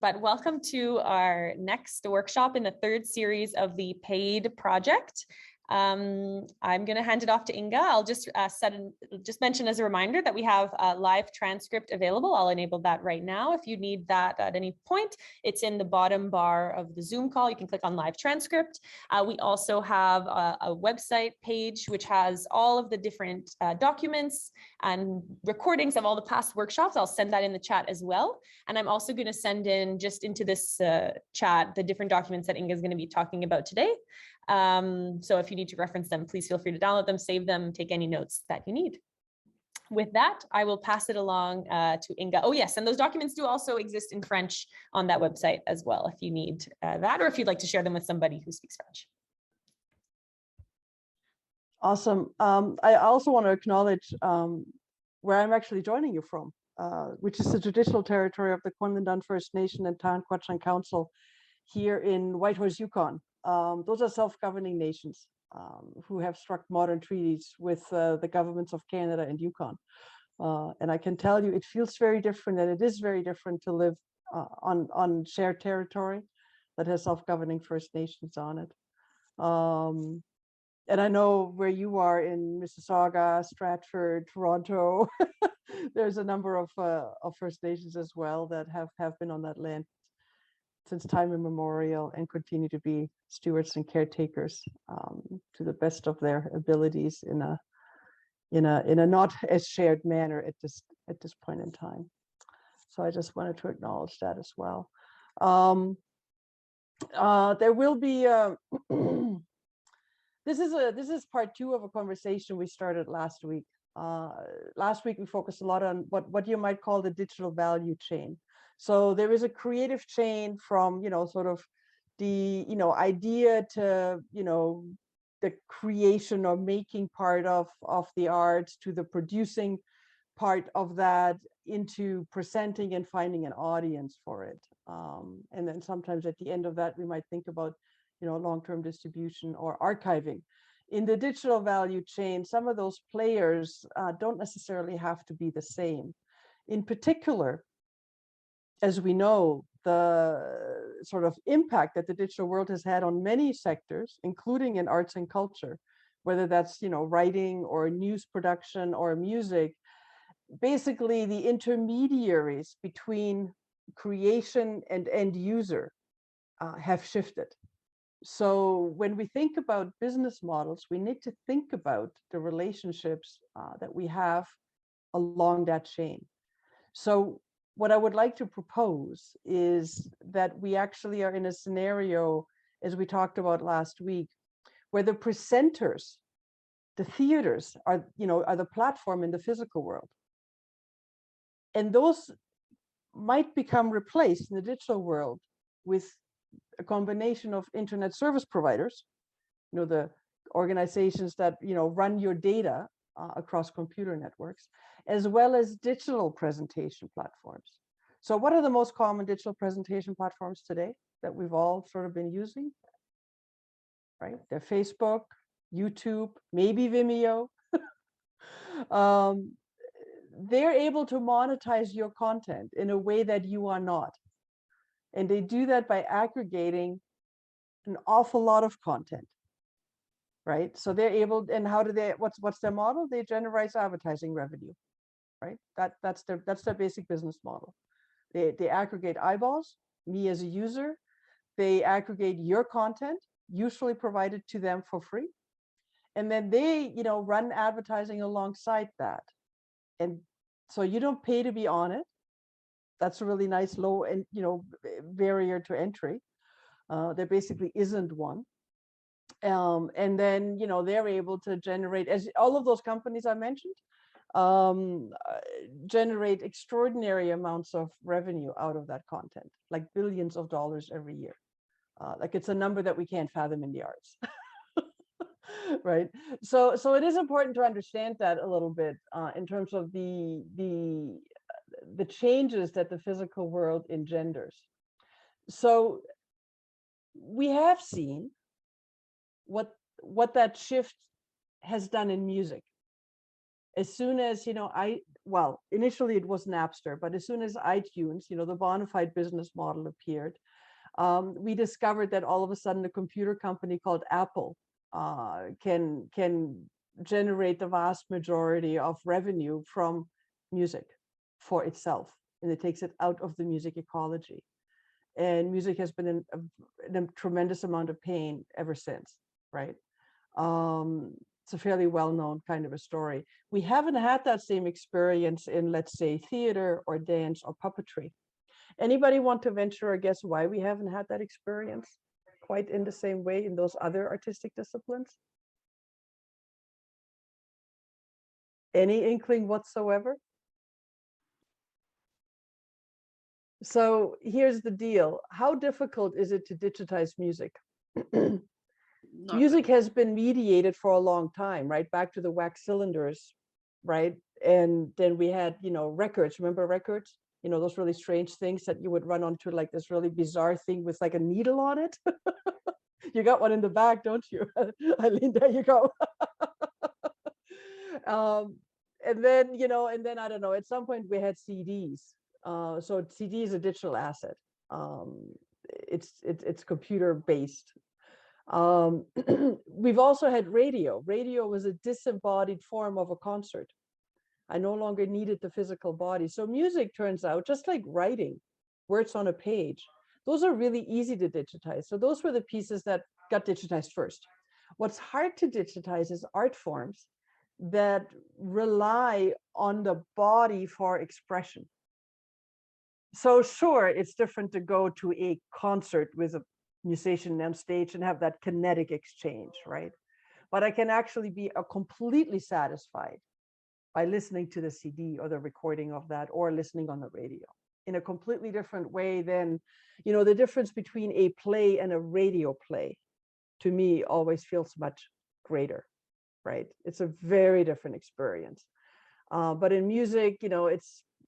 but welcome to our next workshop in the third series of the PADE project. I'm going to hand it off to Inga. I'll just mention as a reminder that we have a live transcript available. I'll enable that right now. If you need that at any point, it's in the bottom bar of the Zoom call. You can click on live transcript. We also have a website page which has all of the different documents and recordings of all the past workshops. I'll send that in the chat as well. And I'm also going to send in just into this chat the different documents that Inga is going to be talking about today. So if you need to reference them, please feel free to download them, save them, take any notes that you need. With that, I will pass it along to Inga. Oh yes, and those documents do also exist in French on that website as well, if you need that, or if you'd like to share them with somebody who speaks French. Awesome. I also want to acknowledge where I'm actually joining you from, which is the traditional territory of the Kwandendun First Nation and Tahan Council here in Whitehorse, Yukon. Those are self-governing nations who have struck modern treaties with the governments of Canada and Yukon. And I can tell you, it feels very different, and it is very different to live on shared territory that has self-governing First Nations on it. And I know where you are in Mississauga, Stratford, Toronto. There's a number of First Nations as well that have been on that land since time immemorial and continue to be stewards and caretakers to the best of their abilities in a not as shared manner at this point in time. So I just wanted to acknowledge that as well. There will be this is part 2 of a conversation we started last week. Last week we focused a lot on what you might call the digital value chain. So there is a creative chain from, sort of the, idea to, the creation or making part of the art, to the producing part of that, into presenting and finding an audience for it. And then sometimes at the end of that, we might think about, long-term distribution or archiving. In the digital value chain, some of those players don't necessarily have to be the same. In particular, as we know, the sort of impact that the digital world has had on many sectors, including in arts and culture, whether that's, writing or news production or music, basically the intermediaries between creation and end user have shifted. So when we think about business models, we need to think about the relationships that we have along that chain. So what I would like to propose is that we actually are in a scenario, as we talked about last week, where the presenters, the theaters are the platform in the physical world. And those might become replaced in the digital world with a combination of internet service providers, the organizations that run your data across computer networks, as well as digital presentation platforms. So what are the most common digital presentation platforms today that we've all sort of been using? Right? They're Facebook, YouTube, maybe Vimeo. They're able to monetize your content in a way that you are not. And they do that by aggregating an awful lot of content. Right? So they're able, and how do they, what's their model? They generate advertising revenue, right? That's their basic business model. They aggregate eyeballs, me as a user, they aggregate your content, usually provided to them for free. And then they, run advertising alongside that. And so you don't pay to be on it. That's a really nice low and, barrier to entry. There basically isn't one. And then, they're able to generate, as all of those companies I mentioned, generate extraordinary amounts of revenue out of that content, like billions of dollars every year. Like it's a number that we can't fathom in the arts. Right. So it is important to understand that a little bit in terms of the changes that the physical world engenders. So we have seen what that shift has done in music. As soon as well, initially it was Napster, but as soon as iTunes, the bona fide business model appeared, we discovered that all of a sudden a computer company called Apple can generate the vast majority of revenue from music for itself, and it takes it out of the music ecology. And music has been in a tremendous amount of pain ever since, right? It's a fairly well-known kind of a story. We haven't had that same experience in, let's say, theater or dance or puppetry. Anybody want to venture a guess why we haven't had that experience quite in the same way in those other artistic disciplines? Any inkling whatsoever? So here's the deal. How difficult is it to digitize music? Music has been mediated for a long time, right? Back to the wax cylinders, right? And then we had, records. Remember records? Those really strange things that you would run onto, like this really bizarre thing with like a needle on it. You got one in the back, don't you? Eileen, there you go. And then, I don't know, at some point we had CDs. So CD is a digital asset. It's computer based. We've also had radio. Radio was a disembodied form of a concert. I no longer needed the physical body. So music, turns out, just like writing, words on a page, those are really easy to digitize. So those were the pieces that got digitized first. What's hard to digitize is art forms that rely on the body for expression. So sure, it's different to go to a concert with a musician on stage and have that kinetic exchange, right? But I can actually be completely satisfied by listening to the CD or the recording of that, or listening on the radio in a completely different way than, the difference between a play and a radio play, to me, always feels much greater, right? It's a very different experience. But in music,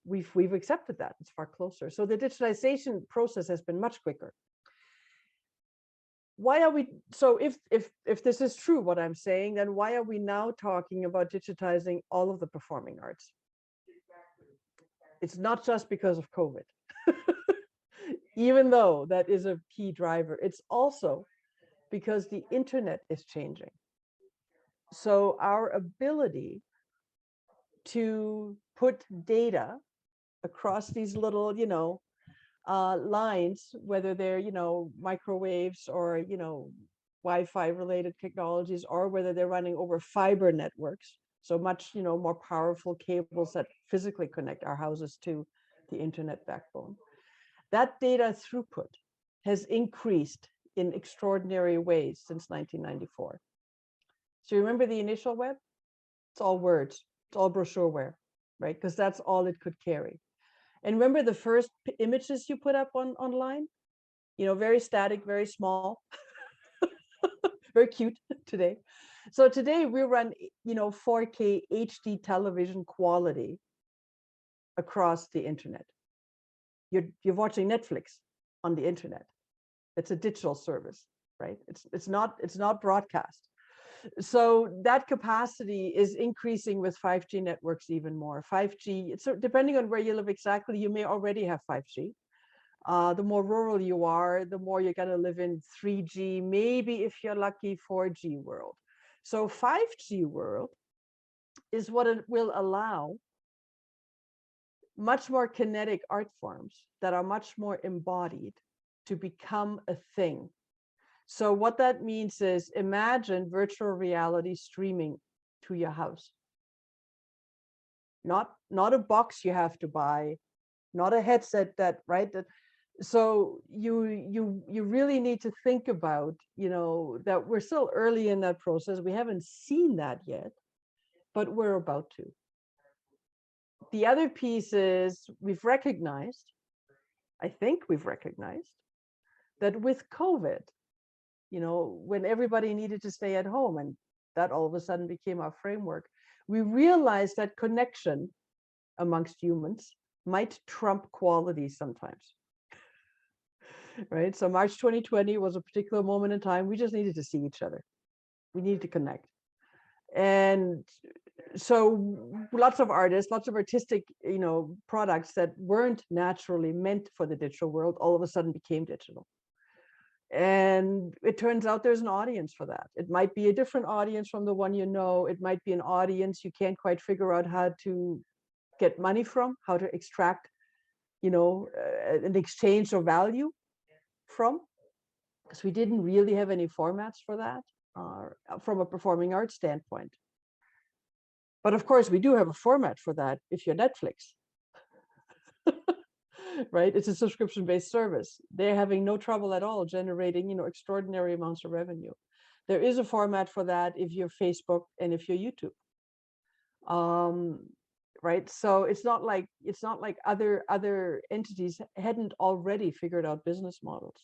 we've accepted that. It's far closer. So the digitalization process has been much quicker. Why are we, so if this is true, what I'm saying, then why are we now talking about digitizing all of the performing arts? It's not just because of COVID, even though that is a key driver. It's also because the internet is changing. So our ability to put data across these little, lines, whether they're, microwaves or, Wi-Fi related technologies, or whether they're running over fiber networks, so much, more powerful cables that physically connect our houses to the internet backbone. That data throughput has increased in extraordinary ways since 1994. So you remember the initial web? It's all words, it's all brochureware, right? Because that's all it could carry. And remember the first images you put up online? Very static, very small, very cute today. So today we run, 4K HD television quality across the internet. You're watching Netflix on the internet. It's a digital service, right? It's not broadcast. So that capacity is increasing with 5G networks even more. 5G, so depending on where you live exactly, you may already have 5G. The more rural you are, the more you're going to live in 3G, maybe if you're lucky, 4G world. So 5G world is what it will allow much more kinetic art forms that are much more embodied to become a thing. So what that means is, imagine virtual reality streaming to your house. Not a box you have to buy, not a headset that, right? So you really need to think about, that we're still early in that process. We haven't seen that yet, but we're about to. The other piece is I think we've recognized that with COVID, when everybody needed to stay at home, and that all of a sudden became our framework, we realized that connection amongst humans might trump quality sometimes. Right? So March 2020 was a particular moment in time. We just needed to see each other. We needed to connect. And so lots of artists, lots of artistic, products that weren't naturally meant for the digital world all of a sudden became digital. And it turns out there's an audience for that. It might be a different audience from the one you know. It might be an audience you can't quite figure out how to get money from, how to extract, an exchange of value from, because we didn't really have any formats for that from a performing arts standpoint. But of course, we do have a format for that if you're Netflix. Right? It's a subscription-based service. They're having no trouble at all generating, extraordinary amounts of revenue. There is a format for that if you're Facebook and if you're YouTube. Right? So it's not like other entities hadn't already figured out business models.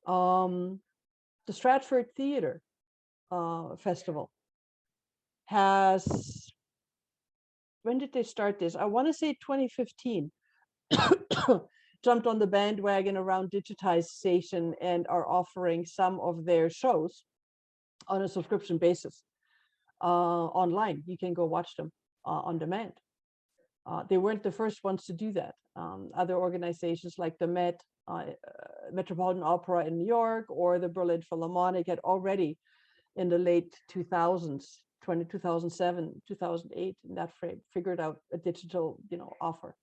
The Stratford Theatre Festival has, when did they start this? I want to say 2015. Jumped on the bandwagon around digitization and are offering some of their shows on a subscription basis online. You can go watch them on demand. They weren't the first ones to do that. Other organizations like the Met, Metropolitan Opera in New York, or the Berlin Philharmonic had already in the late 2000s, 2007, 2008, in that frame, figured out a digital, offer.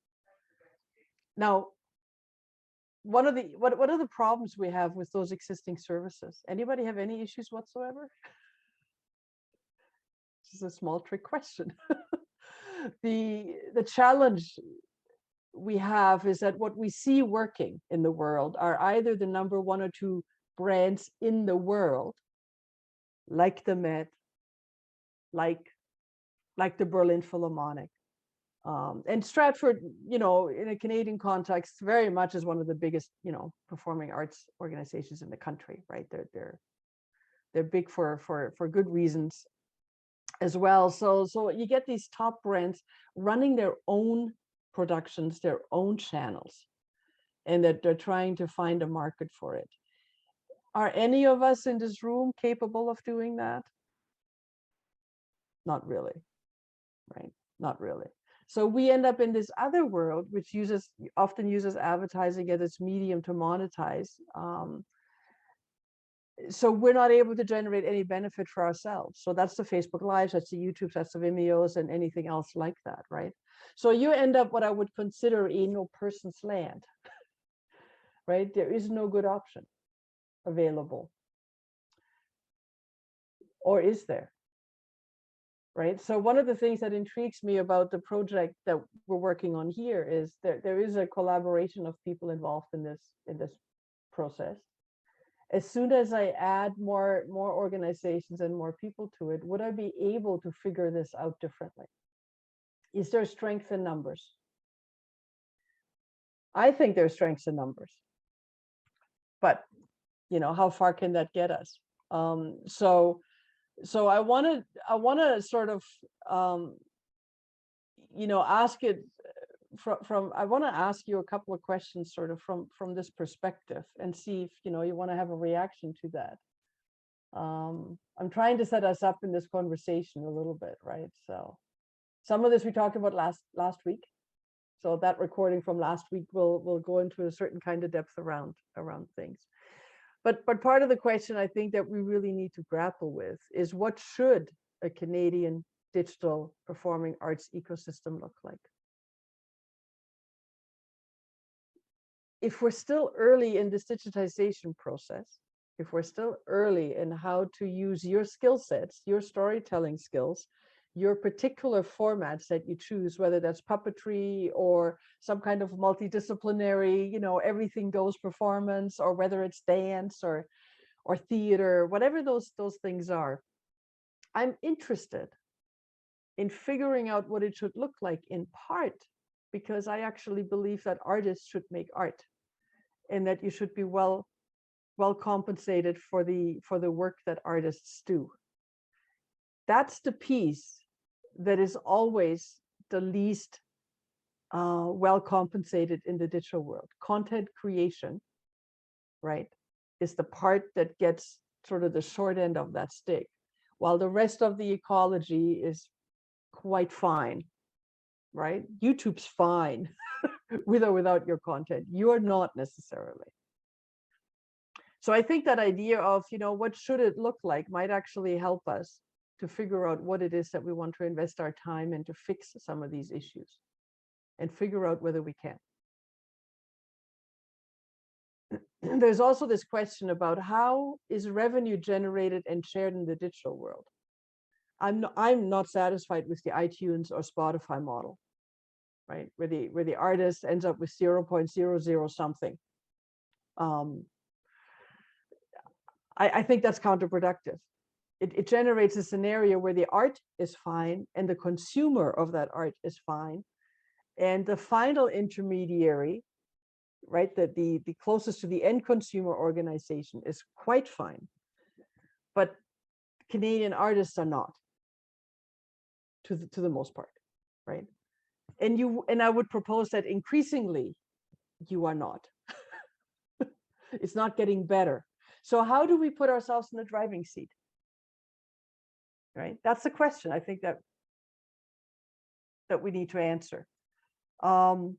Now, what are the problems we have with those existing services? Anybody have any issues whatsoever? This is a small trick question. The challenge we have is that what we see working in the world are either the number 1 or 2 brands in the world, like the Met, like the Berlin Philharmonic. And Stratford, in a Canadian context, very much is one of the biggest, performing arts organizations in the country, right? They're big for good reasons as well. So you get these top brands running their own productions, their own channels, and that they're trying to find a market for it. Are any of us in this room capable of doing that? Not really, right? Not really. So we end up in this other world, which often uses advertising as its medium to monetize. So we're not able to generate any benefit for ourselves. So that's the Facebook Lives, that's the YouTube, that's the Vimeos, and anything else like that, right? So you end up what I would consider a no person's land, right? There is no good option available. Or is there? Right. So one of the things that intrigues me about the project that we're working on here is that there is a collaboration of people involved in this process. As soon as I add more organizations and more people to it, would I be able to figure this out differently? Is there strength in numbers? I think there's strengths in numbers, but how far can that get us? So I want to sort of, ask it from I want to ask you a couple of questions sort of from this perspective and see if, you want to have a reaction to that. I'm trying to set us up in this conversation a little bit, right? So some of this we talked about last week. So that recording from last week will go into a certain kind of depth around things. But part of the question I think that we really need to grapple with is, what should a Canadian digital performing arts ecosystem look like? If we're still early in this digitization process, if we're still early in how to use your skill sets, your storytelling skills, your particular formats that you choose, whether that's puppetry or some kind of multidisciplinary, everything goes performance, or whether it's dance or theater, whatever those things are, I'm interested in figuring out what it should look like, in part because I actually believe that artists should make art, and that you should be well compensated for the work that artists do. That's the piece that is always the least well compensated in the digital world. Content creation, right, is the part that gets sort of the short end of that stick. while the rest of the ecology is quite fine, right? YouTube's fine with or without your content. You're not necessarily. So I think that idea of, what should it look like might actually help us to figure out what it is that we want to invest our time in to fix some of these issues and figure out whether we can. There's also this question about how is revenue generated and shared in the digital world. I'm not satisfied with the iTunes or Spotify model, right? Where the artist ends up with 0.00 something. I think that's counterproductive. It generates a scenario where the art is fine and the consumer of that art is fine, and the final intermediary, right, that the closest to the end consumer organization is quite fine, but Canadian artists are not, to the most part, right? And I would propose that increasingly you are not. It's not getting better. So how do we put ourselves in the driving seat? Right? That's the question I think that we need to answer. And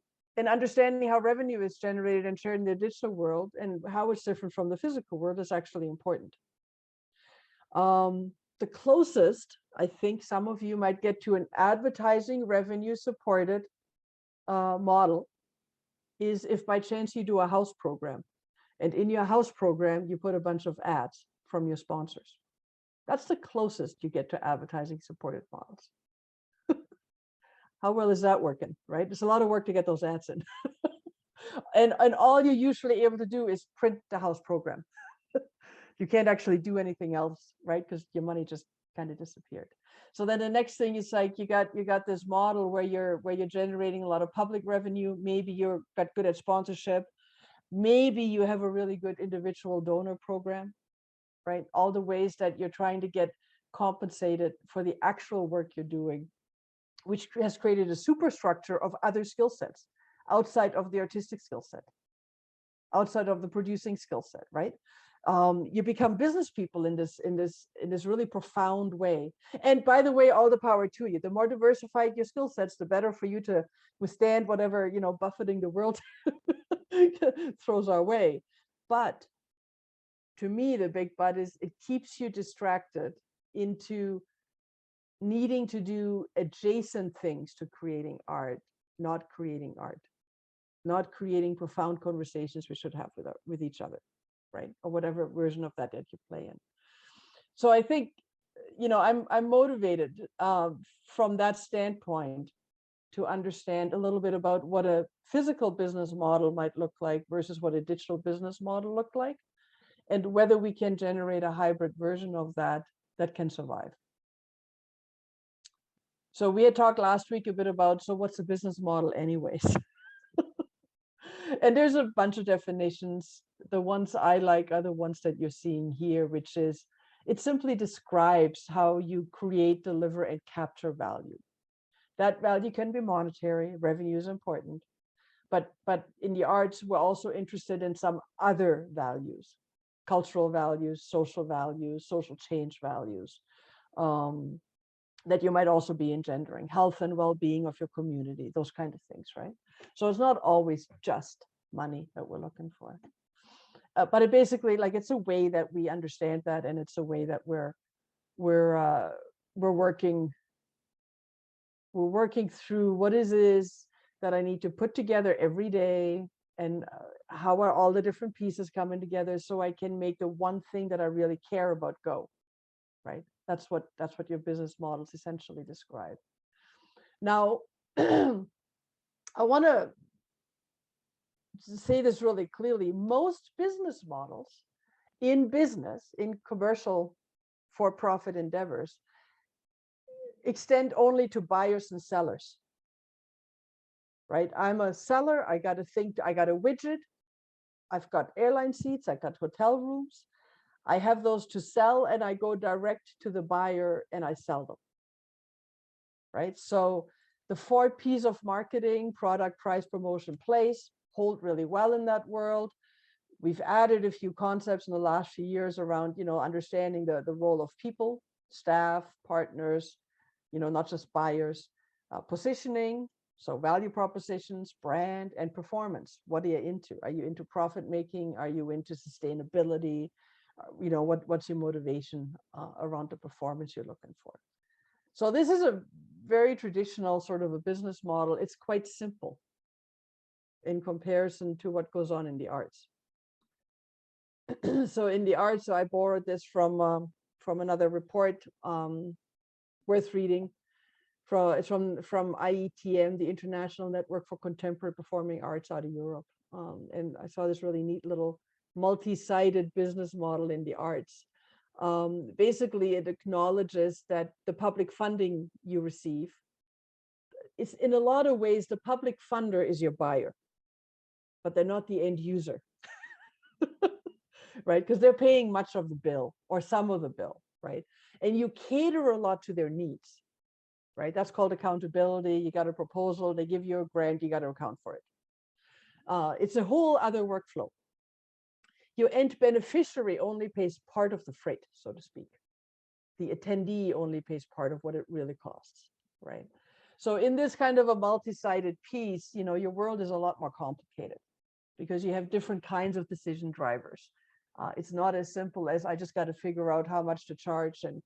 understanding how revenue is generated and shared in the digital world and how it's different from the physical world is actually important. The closest I think some of you might get to an advertising revenue supported model is if by chance you do a house program, and in your house program you put a bunch of ads from your sponsors. That's the closest you get to advertising supported models. How well is that working, right? It's a lot of work to get those ads in. and all you're usually able to do is print the house program. You can't actually do anything else, right? Because your money just kind of disappeared. So then the next thing is like you got this model where you're generating a lot of public revenue. Maybe you're got good at sponsorship. Maybe you have a really good individual donor program, right? All the ways that you're trying to get compensated for the actual work you're doing, which has created a superstructure of other skill sets outside of the artistic skill set, outside of the producing skill set, right? You become business people in this really profound way. And by the way, all the power to you. The more diversified your skill sets, the better for you to withstand whatever buffeting the world throws our way. But to me, the big but is it keeps you distracted into needing to do adjacent things to creating art, not creating art, not creating profound conversations we should have with each other, right? Or whatever version of that you play in. So I think, I'm motivated from that standpoint to understand a little bit about what a physical business model might look like versus what a digital business model looked like, and whether we can generate a hybrid version of that can survive. So we had talked last week a bit about, so what's a business model anyways? And there's a bunch of definitions. The ones I like are the ones that you're seeing here, which is, it simply describes how you create, deliver, and capture value. That value can be monetary, revenue is important, but in the arts, we're also interested in some other values, cultural values, social change values, that you might also be engendering, health and well-being of your community, those kind of things, right? So it's not always just money that we're looking for. But it basically, like, it's a way that we understand that, and it's a way that we're working through what it is that I need to put together every day, and how are all the different pieces coming together so I can make the one thing that I really care about go, right? That's what your business models essentially describe. Now, I want to say this really clearly. Most business models in commercial for-profit endeavors extend only to buyers and sellers, right? I'm a seller. I got a widget. I've got airline seats. I've got hotel rooms. I have those to sell, and I go direct to the buyer and I sell them, right? So the 4 P's of marketing, product, price, promotion, place, hold really well in that world. We've added a few concepts in the last few years around, understanding the role of people staff, partners, not just buyers, positioning, so value propositions, brand, and performance. What are you into? Are you into profit making? Are you into sustainability? What's your motivation around the performance you're looking for? So this is a very traditional sort of a business model. It's quite simple in comparison to what goes on in the arts. So in the arts, I borrowed this from another report worth reading. It's from IETM, the International Network for Contemporary Performing Arts out of Europe. And I saw this really neat little multi-sided business model in the arts. Basically, it acknowledges that the public funding you receive, it's in a lot of ways, the public funder is your buyer, but they're not the end user, right? Because they're paying much of the bill or some of the bill, right? And you cater a lot to their needs. Right? That's called accountability. You got a proposal, they give you a grant, you got to account for it. It's a whole other workflow. Your end beneficiary only pays part of the freight, so to speak. The attendee only pays part of what it really costs, right? So in this kind of a multi-sided piece, your world is a lot more complicated because you have different kinds of decision drivers. It's not as simple as I just got to figure out how much to charge and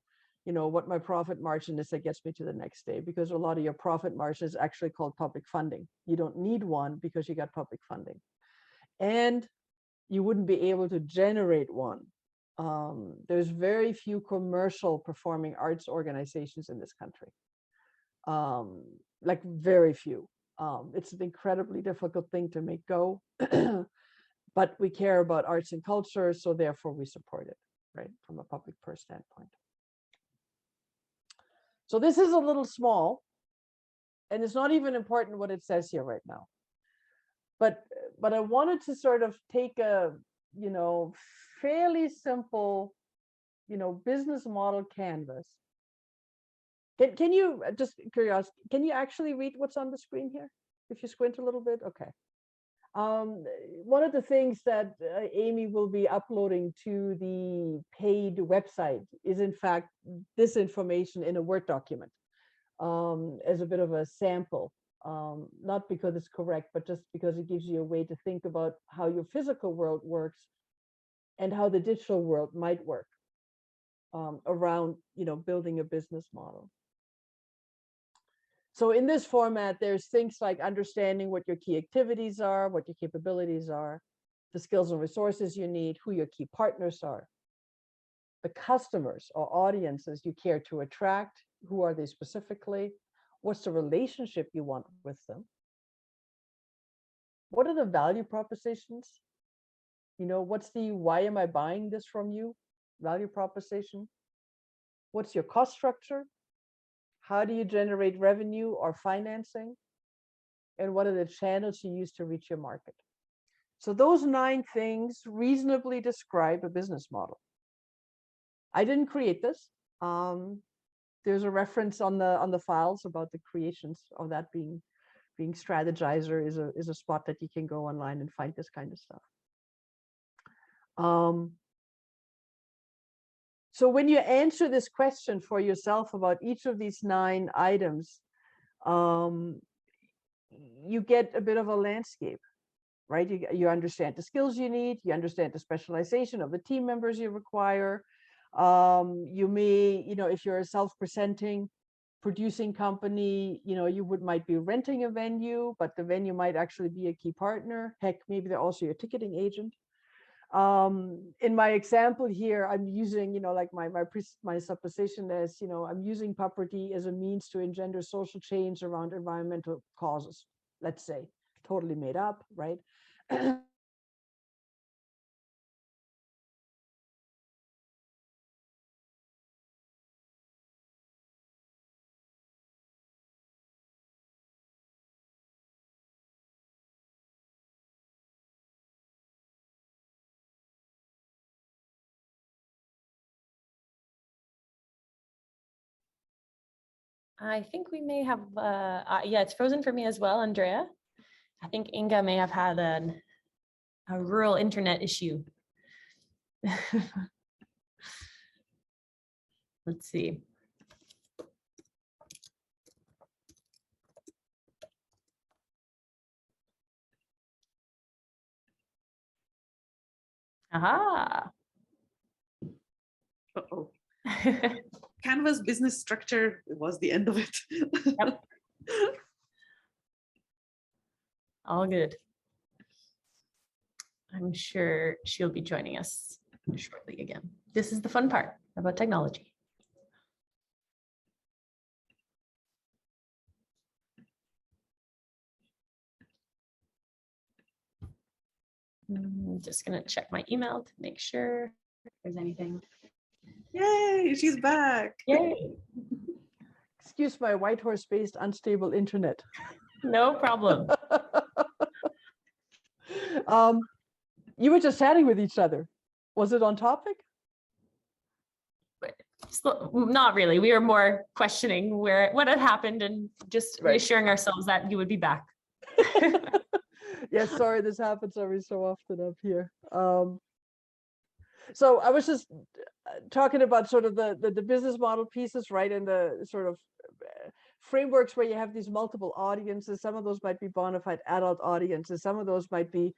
what my profit margin is that gets me to the next day, because a lot of your profit margin is actually called public funding. You don't need one because you got public funding. And you wouldn't be able to generate one. There's very few commercial performing arts organizations in this country. Like very few. It's an incredibly difficult thing to make go, but we care about arts and culture, so therefore we support it, right, from a public purse standpoint. So this is a little small, and it's not even important what it says here right now. But I wanted to sort of take a, fairly simple, business model canvas. Can you, just curiosity, can you actually read what's on the screen here? If you squint a little bit, okay. One of the things that Amy will be uploading to the PADE website is, in fact, this information in a Word document as a bit of a sample, not because it's correct, but just because it gives you a way to think about how your physical world works and how the digital world might work around, building a business model. So in this format, there's things like understanding what your key activities are, what your capabilities are, the skills and resources you need, who your key partners are, the customers or audiences you care to attract, who are they specifically, what's the relationship you want with them, what are the value propositions, what's the why am I buying this from you value proposition, what's your cost structure, how do you generate revenue or financing? And what are the channels you use to reach your market? So those 9 things reasonably describe a business model. I didn't create this. There's a reference on the files about the creations of that being Strategizer is a spot that you can go online and find this kind of stuff. So when you answer this question for yourself about each of these 9 items, you get a bit of a landscape, right? You understand the skills you need, you understand the specialization of the team members you require. You may, if you're a self-presenting producing company, you might be renting a venue, but the venue might actually be a key partner. Heck, maybe they're also your ticketing agent. In my example here, I'm using, like my supposition is, I'm using Puppetry as a means to engender social change around environmental causes, let's say, totally made up, right? I think we may have, yeah, it's frozen for me as well, Andrea. I think Inga may have had a rural internet issue. Let's see. Aha. Uh-oh. Canvas business structure was the end of it. Yep. All good. I'm sure she'll be joining us shortly again. This is the fun part about technology. I'm just gonna check my email to make sure if there's anything. Yay, she's back. Yay. Excuse my Whitehorse-based unstable internet. No problem. You were just chatting with each other. Was it on topic? Not really. We were more questioning what had happened and just Right. reassuring ourselves that you would be back. Yes, sorry, this happens every so often up here. So I was just talking about sort of the business model pieces, right? And the sort of frameworks where you have these multiple audiences. Some of those might be bona fide adult audiences. Some of those might be,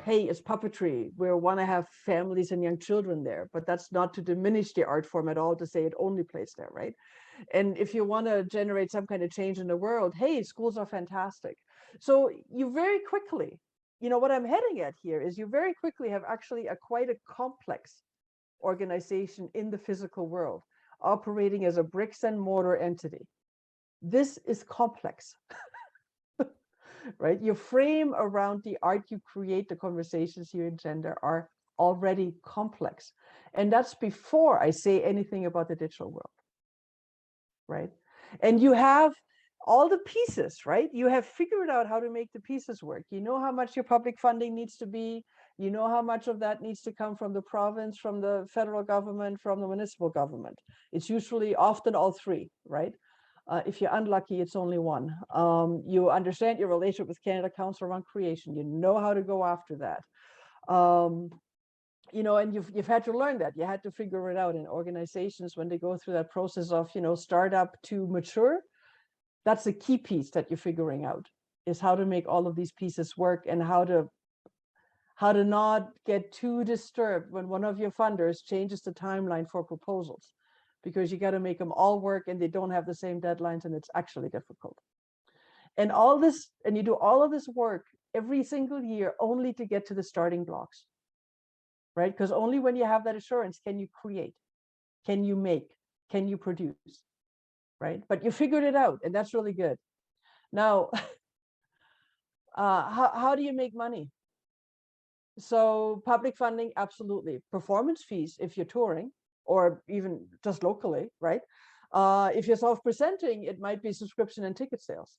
hey, it's puppetry. We want to have families and young children there, but that's not to diminish the art form at all, to say it only plays there, right? And if you want to generate some kind of change in the world, hey, schools are fantastic. So you very quickly, what I'm heading at here is you very quickly have actually quite a complex organization in the physical world, operating as a bricks and mortar entity. This is complex, right? Your frame around the art you create, the conversations you engender are already complex. And that's before I say anything about the digital world, right? And you have all the pieces, right? You have figured out how to make the pieces work. You know how much your public funding needs to be. You know how much of that needs to come from the province, from the federal government, from the municipal government. It's usually often all three, right? If you're unlucky, it's only one. You understand your relationship with Canada Council around creation. You know how to go after that. And you've had to learn that. You had to figure it out in organizations when they go through that process of, startup to mature. That's a key piece that you're figuring out, is how to make all of these pieces work and how to not get too disturbed when one of your funders changes the timeline for proposals, because you got to make them all work and they don't have the same deadlines, and it's actually difficult. And you do all of this work every single year only to get to the starting blocks, right? Because only when you have that assurance can you create, can you make, can you produce, right? But you figured it out, and that's really good. Now, how do you make money? So public funding, absolutely. Performance fees if you're touring, or even just locally, right? If you're self-presenting, it might be subscription and ticket sales.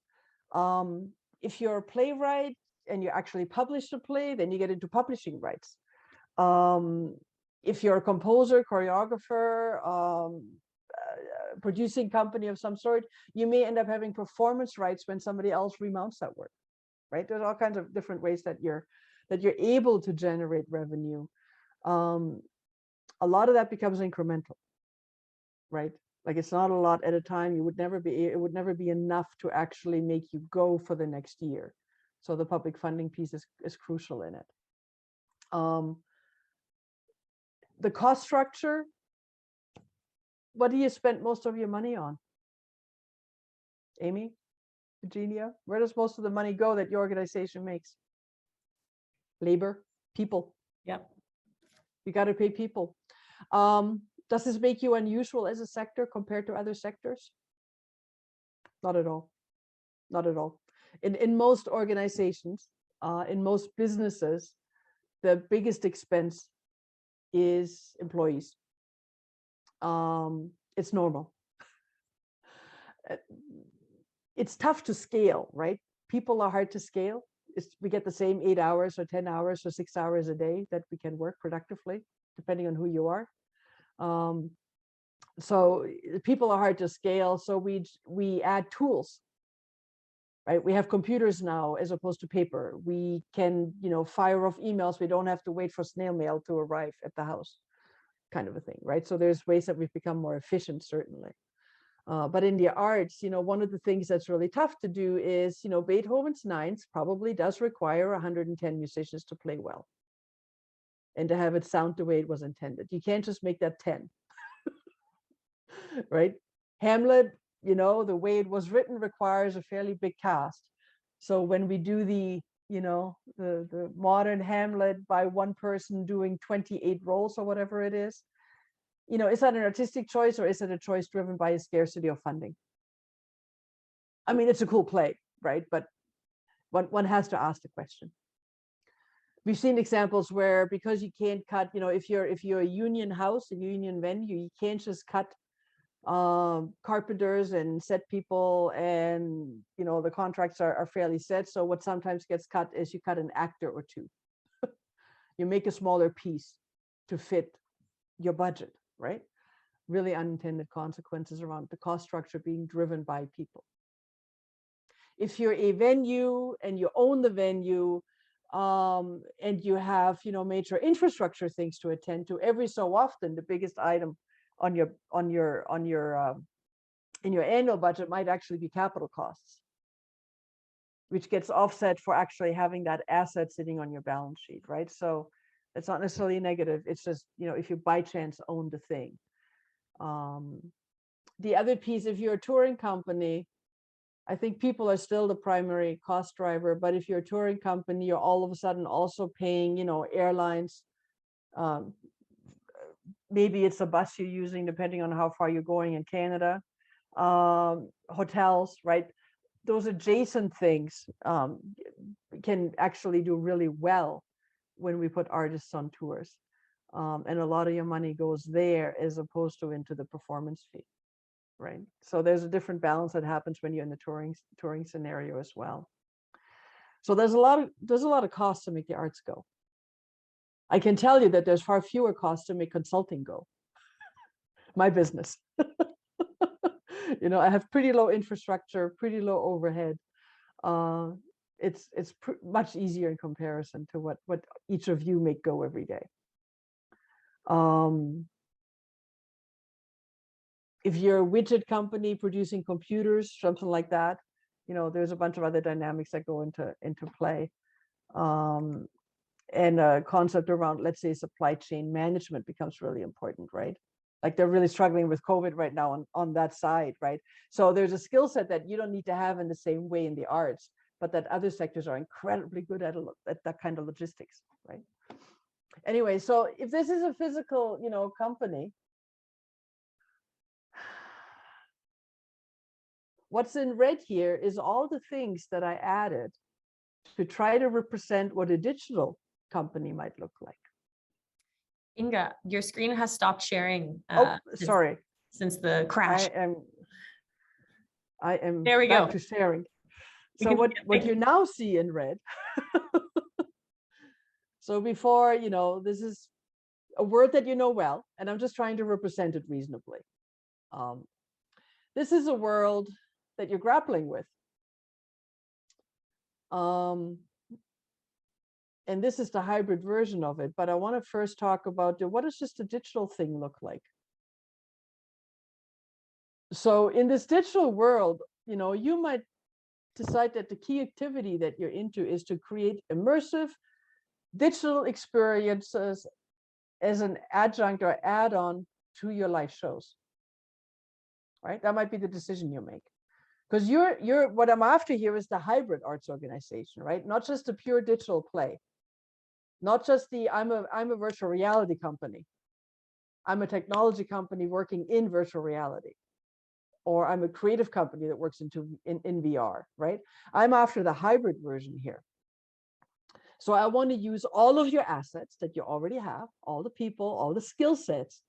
If you're a playwright and you actually publish a play, then you get into publishing rights. If you're a composer, choreographer, producing company of some sort, you may end up having performance rights when somebody else remounts that work, right? There's all kinds of different ways that you're able to generate revenue. A lot of that becomes incremental, right? Like, it's not a lot at a time. It would never be enough to actually make you go for the next year. So the public funding piece is crucial in it. The cost structure, what do you spend most of your money on? Amy, Virginia, where does most of the money go that your organization makes? Labor, people. Yep. You got to pay people. Does this make you unusual as a sector compared to other sectors? Not at all. Not at all. In most organizations, in most businesses, the biggest expense is employees. It's normal. It's tough to scale, right? People are hard to scale. We get the same 8 hours or 10 hours or 6 hours a day that we can work productively, depending on who you are. So people are hard to scale. So we add tools, right? We have computers now as opposed to paper. We can, fire off emails. We don't have to wait for snail mail to arrive at the house. kind of a thing, right? So there's ways that we've become more efficient, certainly. But in the arts, one of the things that's really tough to do is, Beethoven's Ninth probably does require 110 musicians to play well and to have it sound the way it was intended. You can't just make that 10, right? Hamlet, the way it was written requires a fairly big cast. So when we do the modern Hamlet by one person doing 28 roles or whatever it is, is that an artistic choice or is it a choice driven by a scarcity of funding? I mean, it's a cool play, right? But one has to ask the question. We've seen examples where, because you can't cut, if you're a union house, a union venue, you can't just cut carpenters and set people, and the contracts are fairly set. So what sometimes gets cut is you cut an actor or two. You make a smaller piece to fit your budget, right? Really unintended consequences around the cost structure being driven by people. If you're a venue and you own the venue, and you have major infrastructure things to attend to, every so often the biggest item on your in your annual budget might actually be capital costs, which gets offset for actually having that asset sitting on your balance sheet, right? So it's not necessarily negative. It's just, if you by chance own the thing. The other piece, if you're a touring company, I think people are still the primary cost driver, but if you're a touring company, you're all of a sudden also paying, airlines. Maybe it's a bus you're using, depending on how far you're going in Canada. Hotels, right? Those adjacent things can actually do really well when we put artists on tours. And a lot of your money goes there as opposed to into the performance fee. Right. So there's a different balance that happens when you're in the touring scenario as well. So there's a lot of costs to make the arts go. I can tell you that there's far fewer costs to make consulting go. My business. I have pretty low infrastructure, pretty low overhead. It's much easier in comparison to what each of you make go every day. If you're a widget company producing computers, something like that, there's a bunch of other dynamics that go into play. And a concept around, let's say, supply chain management becomes really important, right? Like they're really struggling with COVID right now on that side, right? So there's a skill set that you don't need to have in the same way in the arts, but that other sectors are incredibly good at that kind of logistics, right? Anyway, so if this is a physical, company, what's in red here is all the things that I added to try to represent what a digital company might look like. Inga, your screen has stopped sharing. Sorry. Since the crash. I am there we back go. to sharing. So what you now see in red. So before, this is a word that you know well, and I'm just trying to represent it reasonably. This is a world that you're grappling with. And this is the hybrid version of it, but I want to first talk about what does just a digital thing look like? So in this digital world, you might decide that the key activity that you're into is to create immersive digital experiences as an adjunct or add-on to your live shows, right? That might be the decision you make. Because what I'm after here is the hybrid arts organization, right? Not just a pure digital play, not just I'm a virtual reality company. I'm a technology company working in virtual reality, or I'm a creative company that works in VR, right? I'm after the hybrid version here. So I want to use all of your assets that you already have, all the people, all the skill sets,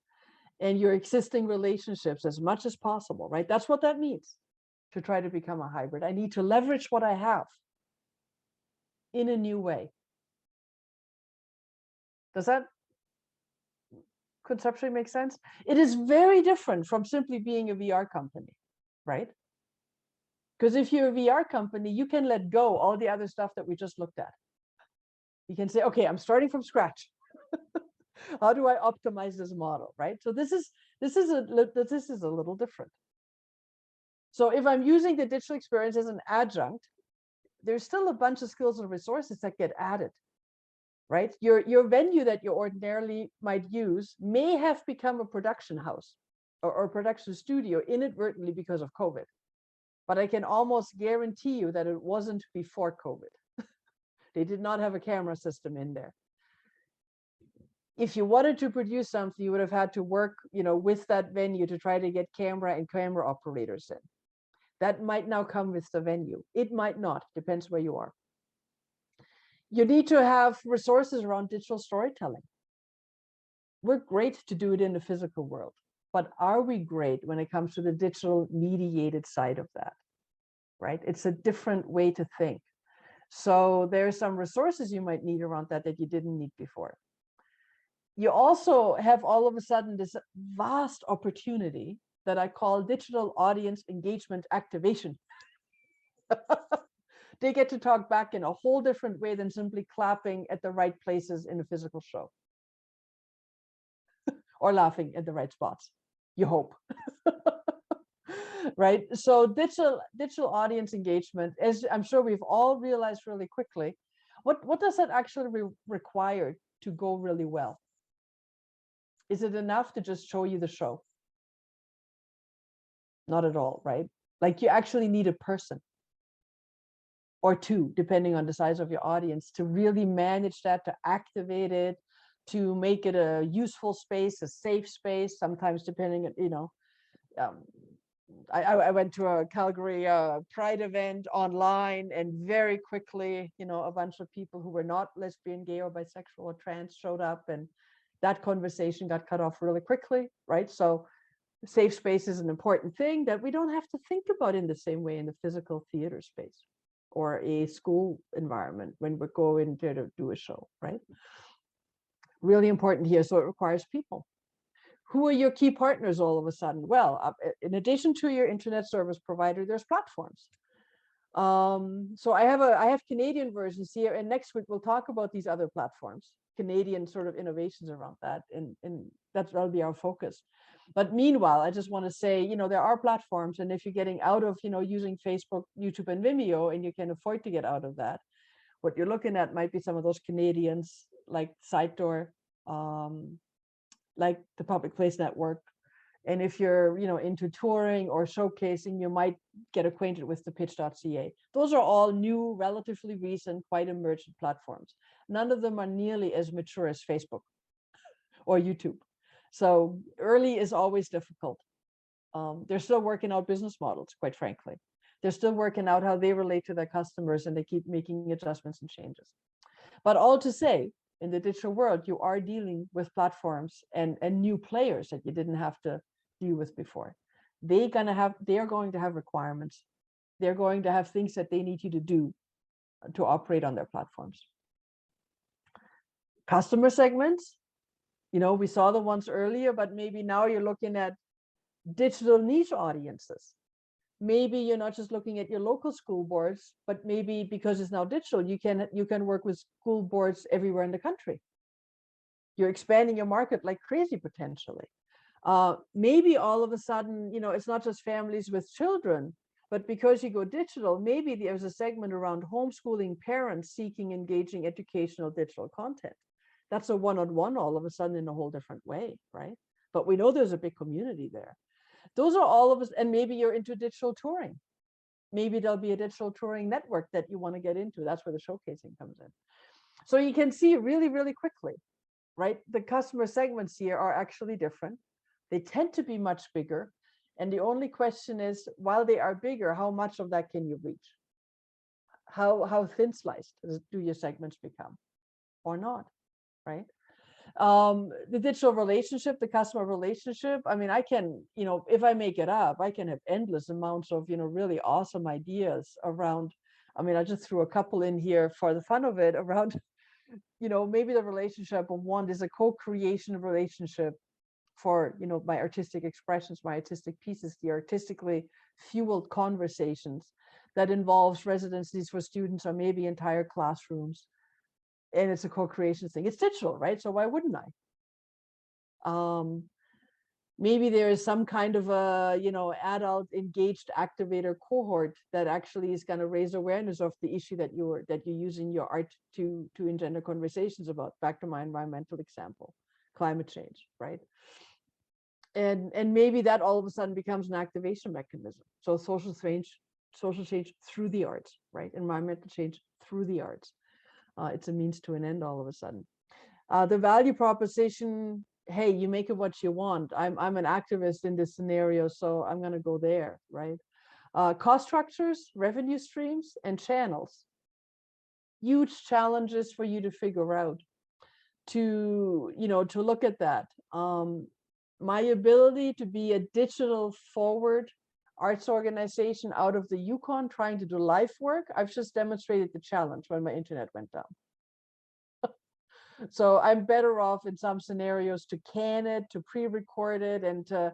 and your existing relationships as much as possible, right? That's what that means to try to become a hybrid. I need to leverage what I have in a new way. Does that conceptually make sense? It is very different from simply being a VR company, right? Because if you're a VR company, you can let go all the other stuff that we just looked at. You can say, okay, I'm starting from scratch. How do I optimize this model, right? So this is a little different. So if I'm using the digital experience as an adjunct, there's still a bunch of skills and resources that get added, right? Your venue that you ordinarily might use may have become a production house or production studio inadvertently because of COVID. But I can almost guarantee you that it wasn't before COVID. They did not have a camera system in there. If you wanted to produce something, you would have had to work, with that venue to try to get camera and camera operators in. That might now come with the venue. It might not, depends where you are. You need to have resources around digital storytelling. We're great to do it in the physical world, but are we great when it comes to the digital mediated side of that, right? It's a different way to think. So there's some resources you might need around that you didn't need before. You also have all of a sudden this vast opportunity that I call digital audience engagement activation. They get to talk back in a whole different way than simply clapping at the right places in a physical show or laughing at the right spots, you hope. Right? So digital audience engagement, as I'm sure we've all realized really quickly, what does that actually require to go really well? Is it enough to just show you the show? Not at all, right? Like you actually need a person or two, depending on the size of your audience, to really manage that, to activate it, to make it a useful space, a safe space, sometimes depending on, I went to a Calgary Pride event online, and very quickly, a bunch of people who were not lesbian, gay, or bisexual or trans showed up, and that conversation got cut off really quickly, right? So safe space is an important thing that we don't have to think about in the same way in the physical theater space or a school environment when we're going there to do a show, right? Really important here. So it requires people. Who are your key partners all of a sudden? Well, in addition to your internet service provider, there's platforms. So I have Canadian versions here, and next week we'll talk about these other platforms, Canadian sort of innovations around that, and that'll be our focus. But meanwhile, I just want to say, there are platforms, and if you're getting out of, using Facebook, YouTube, and Vimeo, and you can afford to get out of that, what you're looking at might be some of those Canadians like SiteDoor, like the Public Place Network. And if you're, into touring or showcasing, you might get acquainted with the pitch.ca. Those are all new, relatively recent, quite emergent platforms. None of them are nearly as mature as Facebook or YouTube. So early is always difficult. They're still working out business models, quite frankly. They're still working out how they relate to their customers, and they keep making adjustments and changes. But all to say, in the digital world, you are dealing with platforms and new players that you didn't have to deal with before. They are going to have requirements. They're going to have things that they need you to do to operate on their platforms. Customer segments, we saw the ones earlier, but maybe now you're looking at digital niche audiences. Maybe you're not just looking at your local school boards, but maybe because it's now digital, you can work with school boards everywhere in the country. You're expanding your market like crazy potentially. Maybe all of a sudden, it's not just families with children, but because you go digital, maybe there's a segment around homeschooling parents seeking engaging educational digital content. That's a one-on-one all of a sudden in a whole different way, right? But we know there's a big community there. Those are all of us, and maybe you're into digital touring. Maybe there'll be a digital touring network that you want to get into. That's where the showcasing comes in. So you can see really, really quickly, right? The customer segments here are actually different. They tend to be much bigger. And the only question is, while they are bigger, how much of that can you reach? How thin sliced do your segments become or not, right? The digital relationship, the customer relationship, I mean, I can, if I make it up, I can have endless amounts of, really awesome ideas around, I mean, I just threw a couple in here for the fun of it around, maybe the relationship of one is a co-creation relationship for, my artistic expressions, my artistic pieces, the artistically fueled conversations that involves residencies for students or maybe entire classrooms. And it's a co-creation thing. It's digital, right? So why wouldn't I? Maybe there is some kind of a, adult engaged activator cohort that actually is going to raise awareness of the issue that you use in your art to engender conversations about. Back to my environmental example, climate change, right? And maybe that all of a sudden becomes an activation mechanism. So social change through the arts, right? Environmental change through the arts. It's a means to an end all of a sudden. The value proposition, hey, you make it what you want. I'm an activist in this scenario, so I'm going to go there, right? Cost structures, revenue streams, and channels. Huge challenges for you to figure out, to look at that. My ability to be a digital forward arts organization out of the Yukon trying to do life work, I've just demonstrated the challenge when my internet went down. So I'm better off in some scenarios to can it, to pre-record it, and to,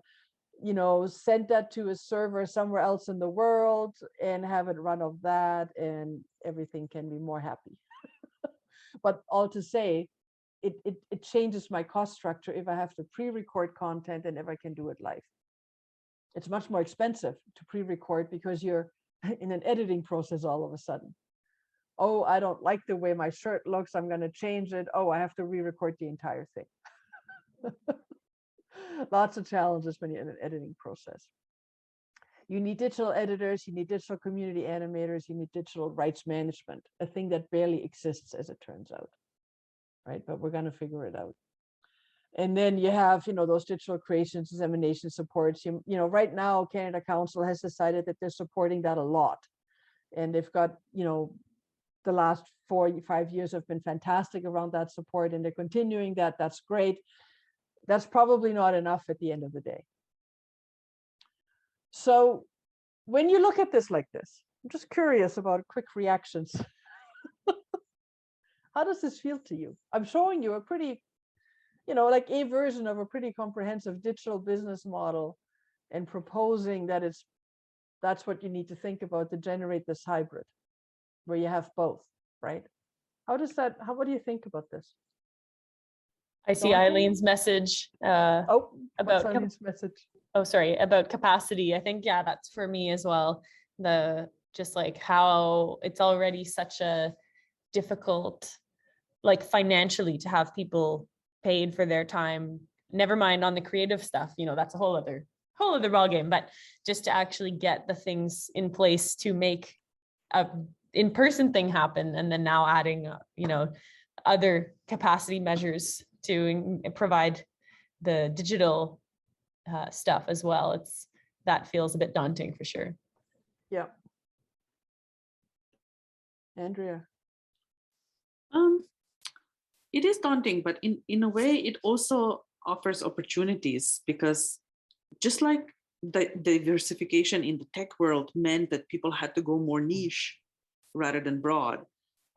send that to a server somewhere else in the world and have it run off that, and everything can be more happy. But all to say, it changes my cost structure if I have to pre-record content and if I can do it live. It's much more expensive to pre-record because you're in an editing process all of a sudden. Oh, I don't like the way my shirt looks, I'm going to change it. Oh, I have to re-record the entire thing. Lots of challenges when you're in an editing process. You need digital editors, you need digital community animators, you need digital rights management, a thing that barely exists as it turns out, right? But we're going to figure it out. And then you have, those digital creation dissemination supports. Right now, Canada Council has decided that they're supporting that a lot. And they've got, the last 4 or 5 years have been fantastic around that support, and they're continuing that. That's great. That's probably not enough at the end of the day. So when you look at this like this, I'm just curious about quick reactions. How does this feel to you? I'm showing you a pretty, like a version of a pretty comprehensive digital business model, and proposing that that's what you need to think about to generate this hybrid where you have both, right? What do you think about this? I see Eileen's message about Eileen's message. Oh, sorry, about capacity. I think, yeah, that's for me as well. Just like how it's already such a difficult, like financially, to have people paid for their time, never mind on the creative stuff, that's a whole other ballgame, but just to actually get the things in place to make a in-person thing happen, and then now adding other capacity measures to provide the digital stuff as well. That feels a bit daunting for sure. Yeah. Andrea. It is daunting, but in a way, it also offers opportunities, because just like the diversification in the tech world meant that people had to go more niche rather than broad,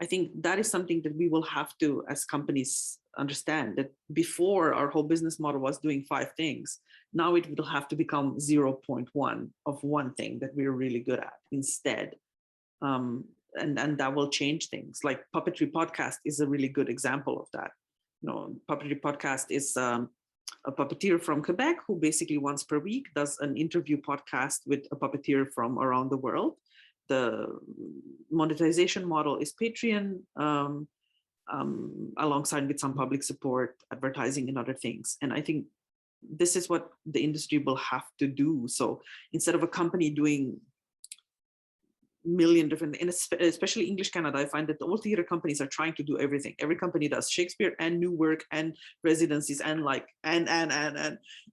I think that is something that we will have to, as companies, understand that before our whole business model was doing 5 things. Now it will have to become 0.1 of one thing that we're really good at instead. And that will change things. Like Puppetry Podcast is a really good example of that. Puppetry Podcast is a puppeteer from Quebec who basically once per week does an interview podcast with a puppeteer from around the world. The monetization model is Patreon, alongside with some public support, advertising, and other things. And I think this is what the industry will have to do. So instead of a company doing million different, and especially English Canada, I find that all theater companies are trying to do everything. Every company does Shakespeare and new work and residencies and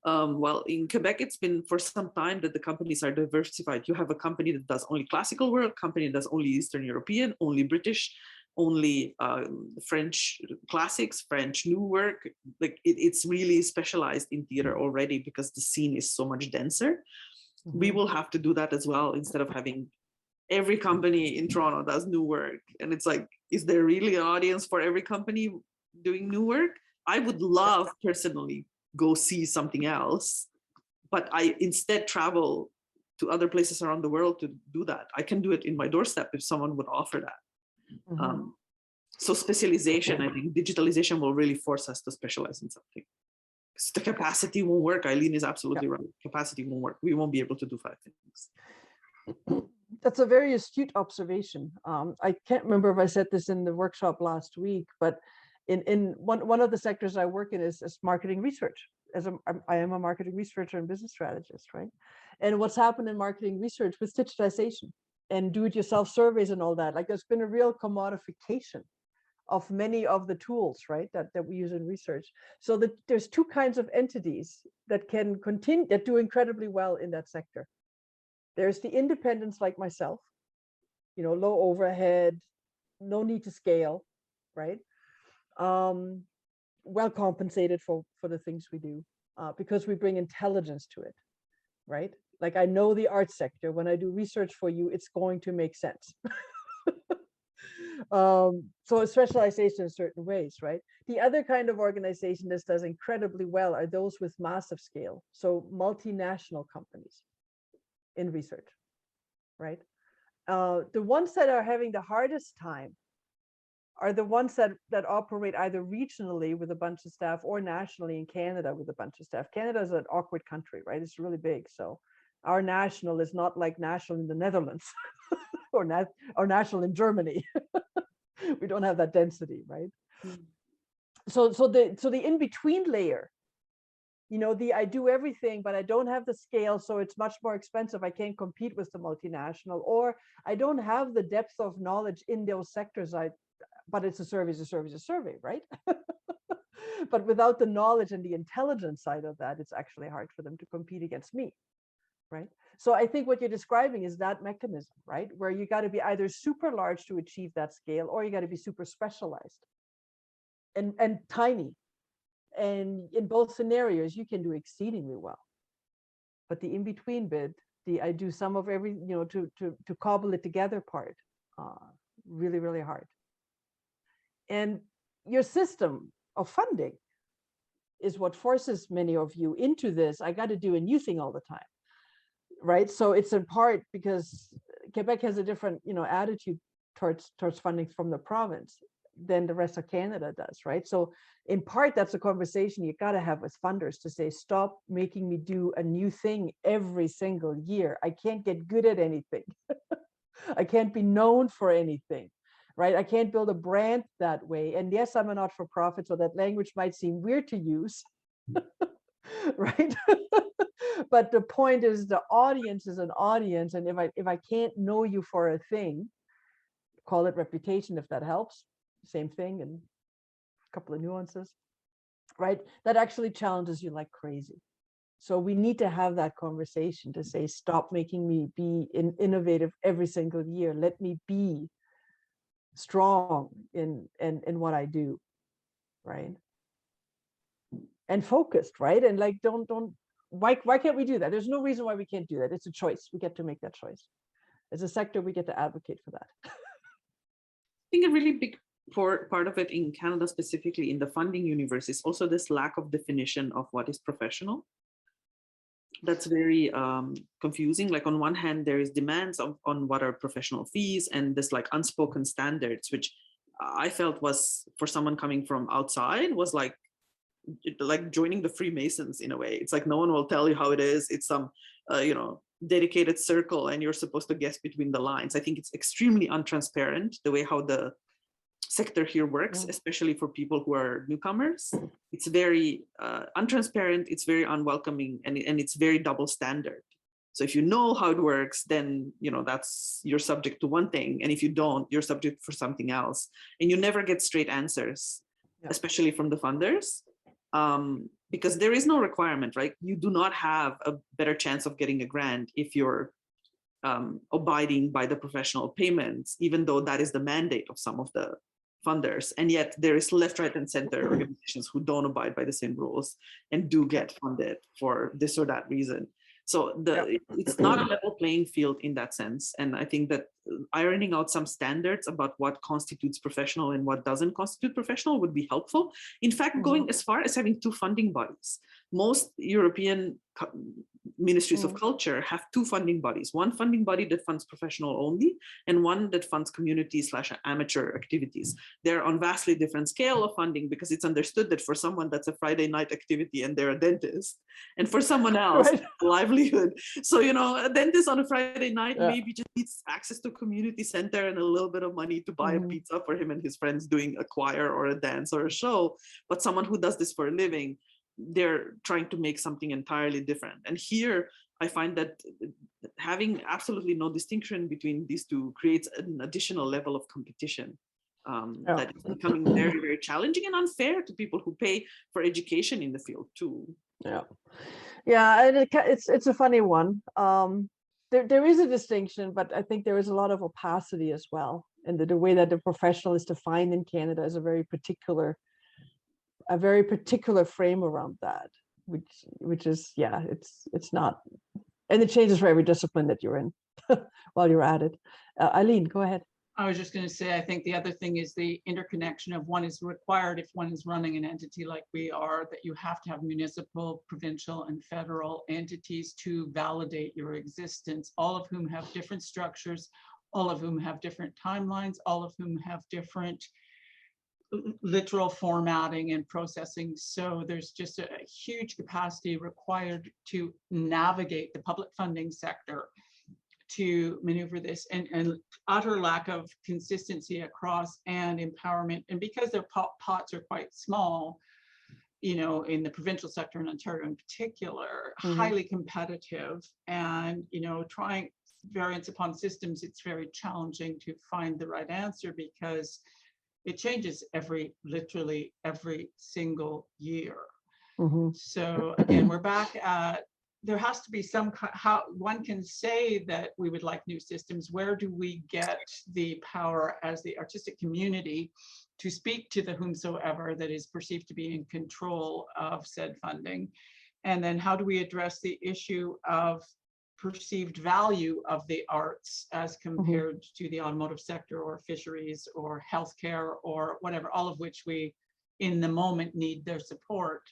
well, in Quebec, it's been for some time that the companies are diversified. You have a company that does only classical work, company that does only Eastern European, only British, only French classics, French new work. Like it's really specialized in theater already because the scene is so much denser. Mm-hmm. We will have to do that as well, instead of having every company in Toronto does new work. And it's like, is there really an audience for every company doing new work? I would love personally go see something else, but I instead travel to other places around the world to do that. I can do it in my doorstep if someone would offer that. Mm-hmm. So specialization, I think digitalization will really force us to specialize in something. The capacity won't work. Eileen is absolutely right. Capacity won't work. We won't be able to do 5 things. That's a very astute observation. I can't remember if I said this in the workshop last week, but in one of the sectors I work in is marketing research. I am a marketing researcher and business strategist, right? And what's happened in marketing research with digitization and do-it-yourself surveys and all that, like there's been a real commodification of many of the tools, right, that we use in research. So that there's 2 kinds of entities that can continue, that do incredibly well in that sector. There's the independents like myself, you know, low overhead, no need to scale, right? Well compensated for the things we do, because we bring intelligence to it, right? Like I know the art sector. When I do research for you, it's going to make sense. So a specialization in certain ways, right? The other kind of organization that does incredibly well are those with massive scale. So multinational companies in research, right? The ones that are having the hardest time are the ones that operate either regionally with a bunch of staff or nationally in Canada with a bunch of staff. Canada is an awkward country, right? It's really big. So our national is not like national in the Netherlands or national in Germany. We don't have that density, right? So the in-between layer, you know, I do everything, but I don't have the scale, so it's much more expensive. I can't compete with the multinational, or I don't have the depth of knowledge in those sectors. But it's a survey, right? But without the knowledge and the intelligence side of that, it's actually hard for them to compete against me, right? So I think what you're describing is that mechanism, right? Where you got to be either super large to achieve that scale, or you got to be super specialized and tiny. And in both scenarios, you can do exceedingly well. But the in-between bit, I do some of every, you know, to cobble it together part, really, really hard. And your system of funding is what forces many of you into this. I got to do a new thing all the time, right? So it's in part because Quebec has a different, you know, attitude towards funding from the province than the rest of Canada does, right? So in part, that's a conversation you got to have with funders to say, stop making me do a new thing every single year. I can't get good at anything. I can't be known for anything. Right? I can't build a brand that way. And yes, I'm a not-for-profit, so that language might seem weird to use, right? But the point is, the audience is an audience, and if I can't know you for a thing, call it reputation if that helps. Same thing, and a couple of nuances, right? That actually challenges you like crazy. So we need to have that conversation to say, stop making me be innovative every single year. Let me be strong in what I do, right? And focused, right? And like, why can't we do that? There's no reason why we can't do that. It's a choice. We get to make that choice. As a sector, we get to advocate for that. I think a really big part of it in Canada, specifically in the funding universe, is also this lack of definition of what is professional. That's very confusing. Like on one hand, there is demands on what are professional fees and this like unspoken standards, which I felt was, for someone coming from outside, was like joining the Freemasons in a way. It's like no one will tell you how it is. It's some you know, dedicated circle, and you're supposed to guess between the lines. I think it's extremely untransparent the way how the sector here works, especially for people who are newcomers. It's very untransparent, it's very unwelcoming, and it's very double standard. So if you know how it works, then you know that's you're subject to one thing, and if you don't, you're subject for something else, and you never get straight answers, especially from the funders, because there is no requirement, right? You do not have a better chance of getting a grant if you're abiding by the professional payments, even though that is the mandate of some of the funders. And yet there is left, right, and center organizations who don't abide by the same rules and do get funded for this or that reason. So it's not a level playing field in that sense. And I think that ironing out some standards about what constitutes professional and what doesn't constitute professional would be helpful. In fact, going as far as having 2 funding bodies. Most European ministries of culture have two funding bodies, one funding body that funds professional only and one that funds community/amateur activities. They're on vastly different scale of funding because it's understood that for someone that's a Friday night activity and they're a dentist, and for someone else, Right. livelihood. So, you know, a dentist on a Friday night maybe just needs access to a community center and a little bit of money to buy a pizza for him and his friends doing a choir or a dance or a show. But someone who does this for a living, they're trying to make something entirely different. And here I find that having absolutely no distinction between these two creates an additional level of competition that is becoming very, very challenging and unfair to people who pay for education in the field too. And it's a funny one. There is a distinction, but I think there is a lot of opacity as well. And the way that the professional is defined in Canada is a very particular frame around that, which is, it's not, and it changes for every discipline that you're in while you're at it. Eileen, go ahead. I was just going to say, I think the other thing is the interconnection of one is required if one is running an entity like we are, that you have to have municipal, provincial, and federal entities to validate your existence, all of whom have different structures, all of whom have different timelines, all of whom have different literal formatting and processing. So there's just a huge capacity required to navigate the public funding sector to maneuver this, and utter lack of consistency across and empowerment. And because their pots are quite small, you know, in the provincial sector in Ontario in particular, highly competitive, and, you know, trying variance upon systems, it's very challenging to find the right answer because it changes literally every single year. So again, we're back at, there has to be some, how one can say that we would like new systems. Where do we get the power as the artistic community to speak to the whomsoever that is perceived to be in control of said funding? And then how do we address the issue of perceived value of the arts as compared to the automotive sector or fisheries or healthcare or whatever, all of which we in the moment need their support.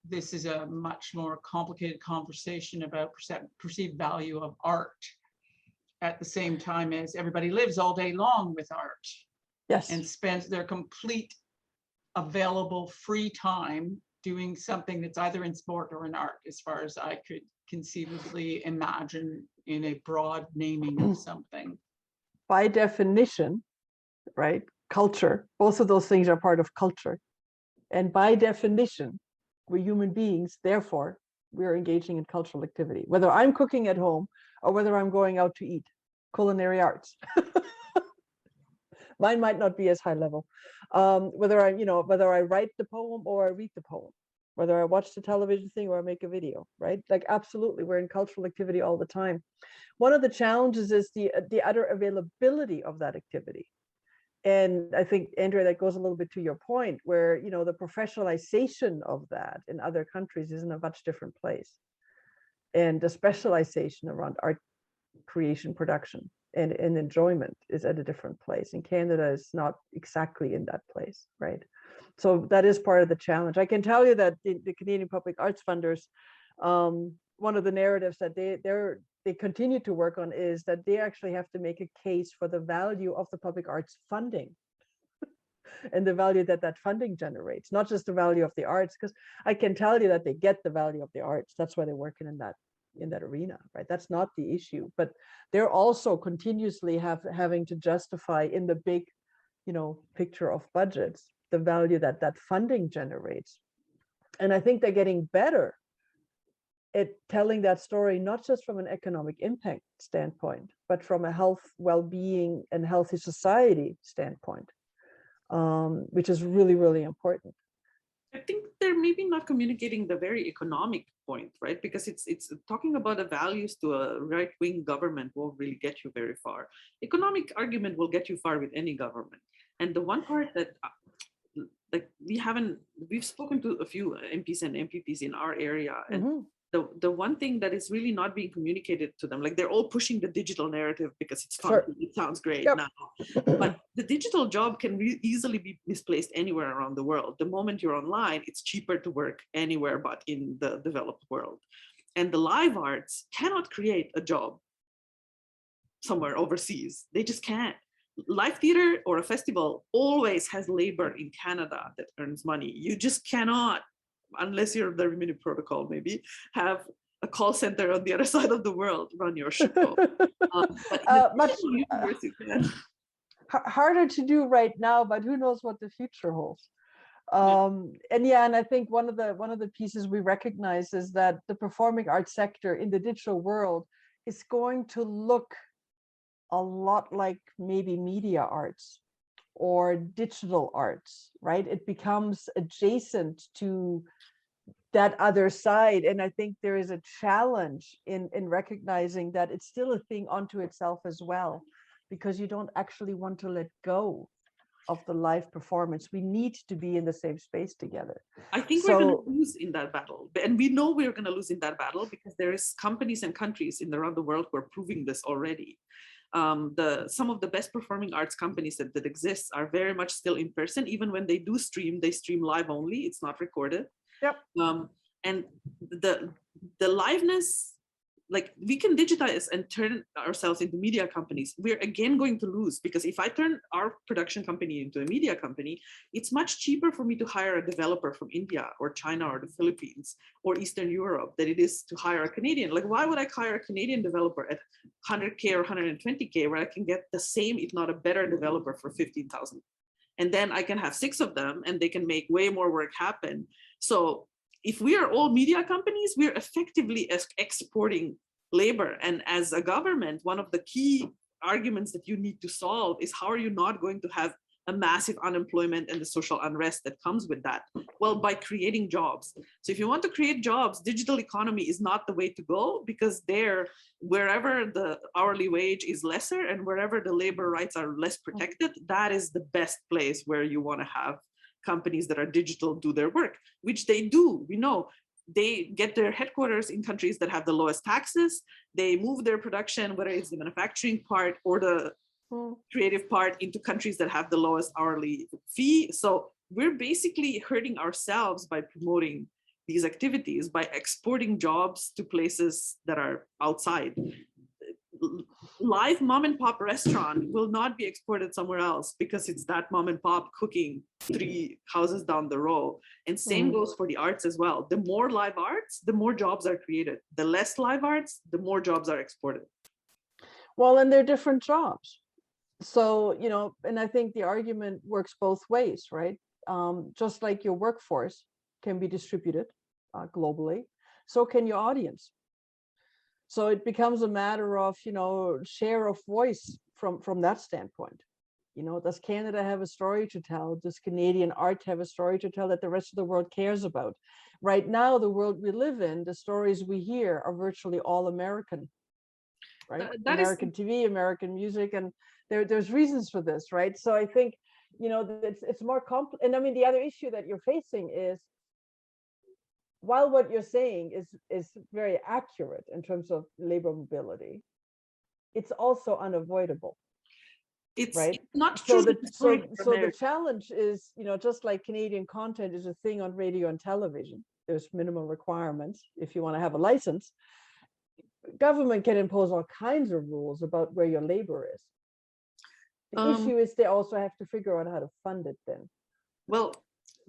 This is a much more complicated conversation about perceived value of art at the same time as everybody lives all day long with art and spends their complete available free time doing something that's either in sport or in art, as far as I could conceivably imagine in a broad naming of something. By definition, right, culture, both of those things are part of culture. And by definition, we're human beings, therefore, we're engaging in cultural activity, whether I'm cooking at home or whether I'm going out to eat. Culinary arts. Mine might not be as high level. Whether I write the poem or I read the poem, whether I watch the television thing or I make a video, right? Like, absolutely, we're in cultural activity all the time. One of the challenges is the utter availability of that activity. And I think, Andrea, that goes a little bit to your point where, you know, the professionalization of that in other countries is in a much different place. And the specialization around art creation, production, and enjoyment is at a different place. And Canada is not exactly in that place, right? So that is part of the challenge. I can tell you that the Canadian Public Arts Funders, one of the narratives that they continue to work on is that they actually have to make a case for the value of the public arts funding and the value that that funding generates, not just the value of the arts, because I can tell you that they get the value of the arts. That's why they're working in that arena, right? That's not the issue, but they're also continuously having to justify in the big, you know, picture of budgets, the value that that funding generates. And I think they're getting better at telling that story, not just from an economic impact standpoint, but from a health, well-being, and healthy society standpoint, which is really, really important. I think they're maybe not communicating the very economic point, right? Because it's talking about the values to a right-wing government won't really get you very far. Economic argument will get you far with any government. And the one part that like we've spoken to a few MPs and MPPs in our area, and the one thing that is really not being communicated to them, like they're all pushing the digital narrative because it's fun, it sounds great now, but the digital job can easily be misplaced anywhere around the world. The moment you're online, it's cheaper to work anywhere but in the developed world. and the live arts cannot create a job somewhere overseas. They just can't. Live theater or a festival always has labor in Canada that earns money. You just cannot, unless you're the Rimini Protocol, maybe, have a call center on the other side of the world run your show. But much universe, you can. harder to do right now, but who knows what the future holds. And I think one of the pieces we recognize is that the performing arts sector in the digital world is going to look a lot like maybe media arts or digital arts, right? It becomes adjacent to that other side. And I think there is a challenge in recognizing that it's still a thing unto itself as well, because you don't actually want to let go of the live performance. We need to be in the same space together. I think we're going to lose in that battle. And we know we're going to lose in that battle because there is companies and countries around the world who are proving this already. Some of the best performing arts companies that exist are very much still in person. Even when they do stream, they stream live only. It's not recorded. Yep. And the liveness, like we can digitize and turn ourselves into media companies. We're again going to lose, because if I turn our production company into a media company, it's much cheaper for me to hire a developer from India or China or the Philippines or Eastern Europe than it is to hire a Canadian. Like, why would I hire a Canadian developer at 100K or 120K where I can get the same, if not a better developer for 15,000? And then I can have 6 of them and they can make way more work happen. So if we are all media companies, we're effectively exporting labor. And as a government, one of the key arguments that you need to solve is, how are you not going to have a massive unemployment and the social unrest that comes with that? Well, by creating jobs. So if you want to create jobs, digital economy is not the way to go, because wherever the hourly wage is lesser and wherever the labor rights are less protected, that is the best place where you want to have companies that are digital do their work, which they do. We know they get their headquarters in countries that have the lowest taxes. They move their production, whether it's the manufacturing part or the creative part, into countries that have the lowest hourly fee. So we're basically hurting ourselves by promoting these activities, by exporting jobs to places that are outside. Live mom and pop restaurant will not be exported somewhere else because it's that mom and pop cooking 3 houses down the road. And same goes for the arts as well. The more live arts, the more jobs are created. The less live arts, the more jobs are exported. Well, and they're different jobs. So, and I think the argument works both ways, right? Just like your workforce can be distributed globally, so can your audience. So it becomes a matter of, share of voice from that standpoint. Does Canada have a story to tell? Does Canadian art have a story to tell that the rest of the world cares about? Right now, the world we live in, the stories we hear are virtually all American, right? American TV, American music, and there's reasons for this, right? So I think, it's more complex. And I mean, the other issue that you're facing is, while what you're saying is very accurate in terms of labor mobility, it's also unavoidable. It's right. Not so true. So the challenge is, just like Canadian content is a thing on radio and television, there's minimum requirements if you want to have a license. Government can impose all kinds of rules about where your labor is. The issue is they also have to figure out how to fund it then. Well,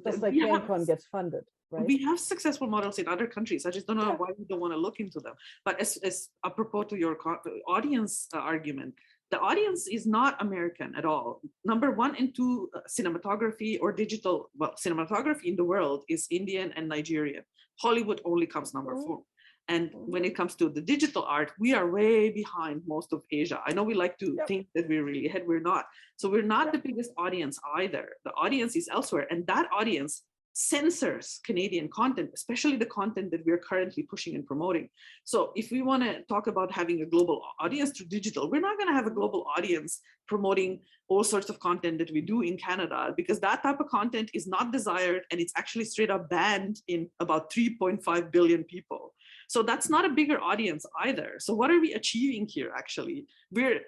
just like CanCon gets funded. Right. We have successful models in other countries. I just don't know why we don't want to look into them. But as apropos to your audience argument, the audience is not American at all. Number 1 and 2, cinematography or digital, cinematography in the world is Indian and Nigerian. Hollywood only comes number 4. And when it comes to the digital art, we are way behind most of Asia. I know we like to think that we're really ahead. We're not. So we're not the biggest audience either. The audience is elsewhere. And that audience censors Canadian content, especially the content that we're currently pushing and promoting. So if we want to talk about having a global audience through digital, we're not going to have a global audience promoting all sorts of content that we do in Canada, because that type of content is not desired and it's actually straight up banned in about 3.5 billion people. So that's not a bigger audience either. So what are we achieving here actually? We're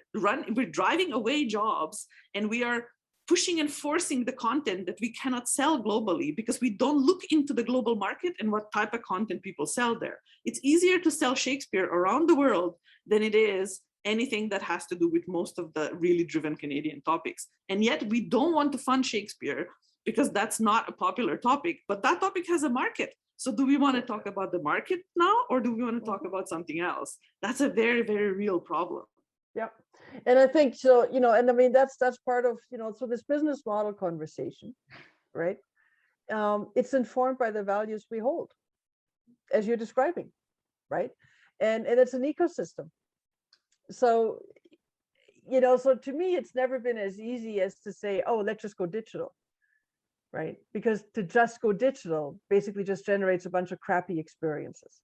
driving away jobs, and we are pushing and forcing the content that we cannot sell globally because we don't look into the global market and what type of content people sell there. It's easier to sell Shakespeare around the world than it is anything that has to do with most of the really driven Canadian topics. And yet we don't want to fund Shakespeare because that's not a popular topic, but that topic has a market. So do we want to talk about the market now, or do we want to talk about something else? That's a very, very real problem. Yeah. And I think so, you know, and I mean, that's part of, you know, so this business model conversation, right? It's informed by the values we hold, as you're describing, right? And it's an ecosystem. So, you know, so to me, it's never been as easy as to say, oh, let's just go digital, right? Because to just go digital basically just generates a bunch of crappy experiences.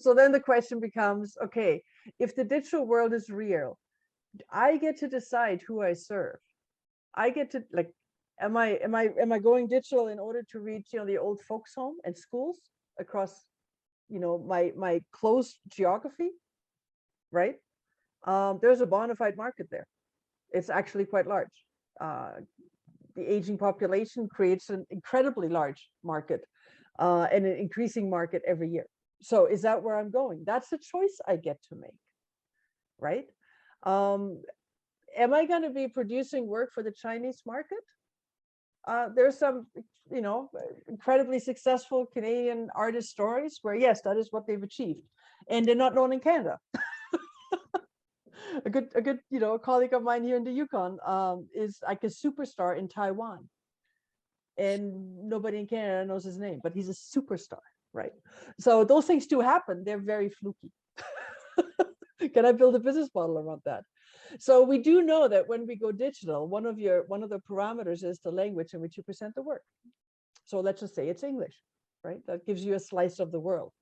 So then the question becomes, okay, if the digital world is real, I get to decide who I serve. I get to, like, am I going digital in order to reach, you know, the old folks home and schools across, you know, my close geography, right? There's a bona fide market there. It's actually quite large. The aging population creates an incredibly large market and an increasing market every year. So is that where I'm going? That's the choice I get to make, right? Am I going to be producing work for the Chinese market? There's some, you know, incredibly successful Canadian artist stories where, yes, that is what they've achieved, and they're not known in Canada. a good, you know, a colleague of mine here in the Yukon is like a superstar in Taiwan, and nobody in Canada knows his name, but he's a superstar, right? So those things do happen. They're very fluky. Can I build a business model around that? So we do know that when we go digital, one of the parameters is the language in which you present the work. So let's just say it's English, right? That gives you a slice of the world.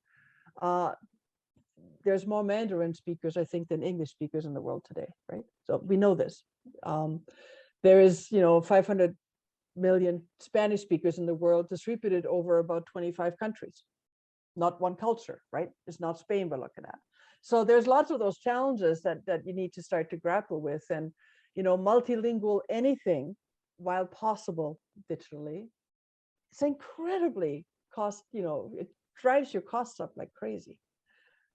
There's more Mandarin speakers, I think, than English speakers in the world today, right? So we know this. There is, you know, 500 million Spanish speakers in the world distributed over about 25 countries. Not one culture, right? It's not Spain we're looking at. So there's lots of those challenges that you need to start to grapple with. And, you know, multilingual anything, while possible digitally, it's incredibly cost, you know, it drives your costs up like crazy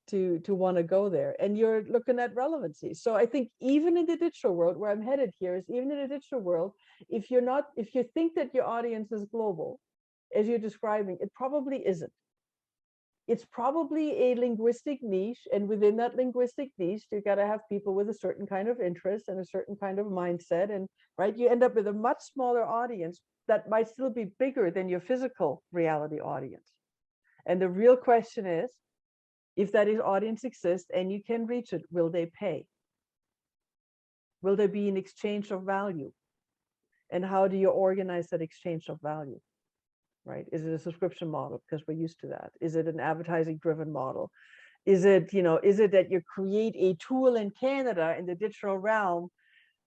to want to go there. And you're looking at relevancy. So I think even in the digital world, where I'm headed here is, even in the digital world, if you think that your audience is global, as you're describing, it probably isn't. It's probably a linguistic niche, and within that linguistic niche, you got to have people with a certain kind of interest and a certain kind of mindset, and right, you end up with a much smaller audience that might still be bigger than your physical reality audience. And the real question is, if that audience exists and you can reach it, will they pay? Will there be an exchange of value? And how do you organize that exchange of value? Right? Is it a subscription model? Because we're used to that. Is it an advertising driven model? Is it, you know, is it that you create a tool in Canada in the digital realm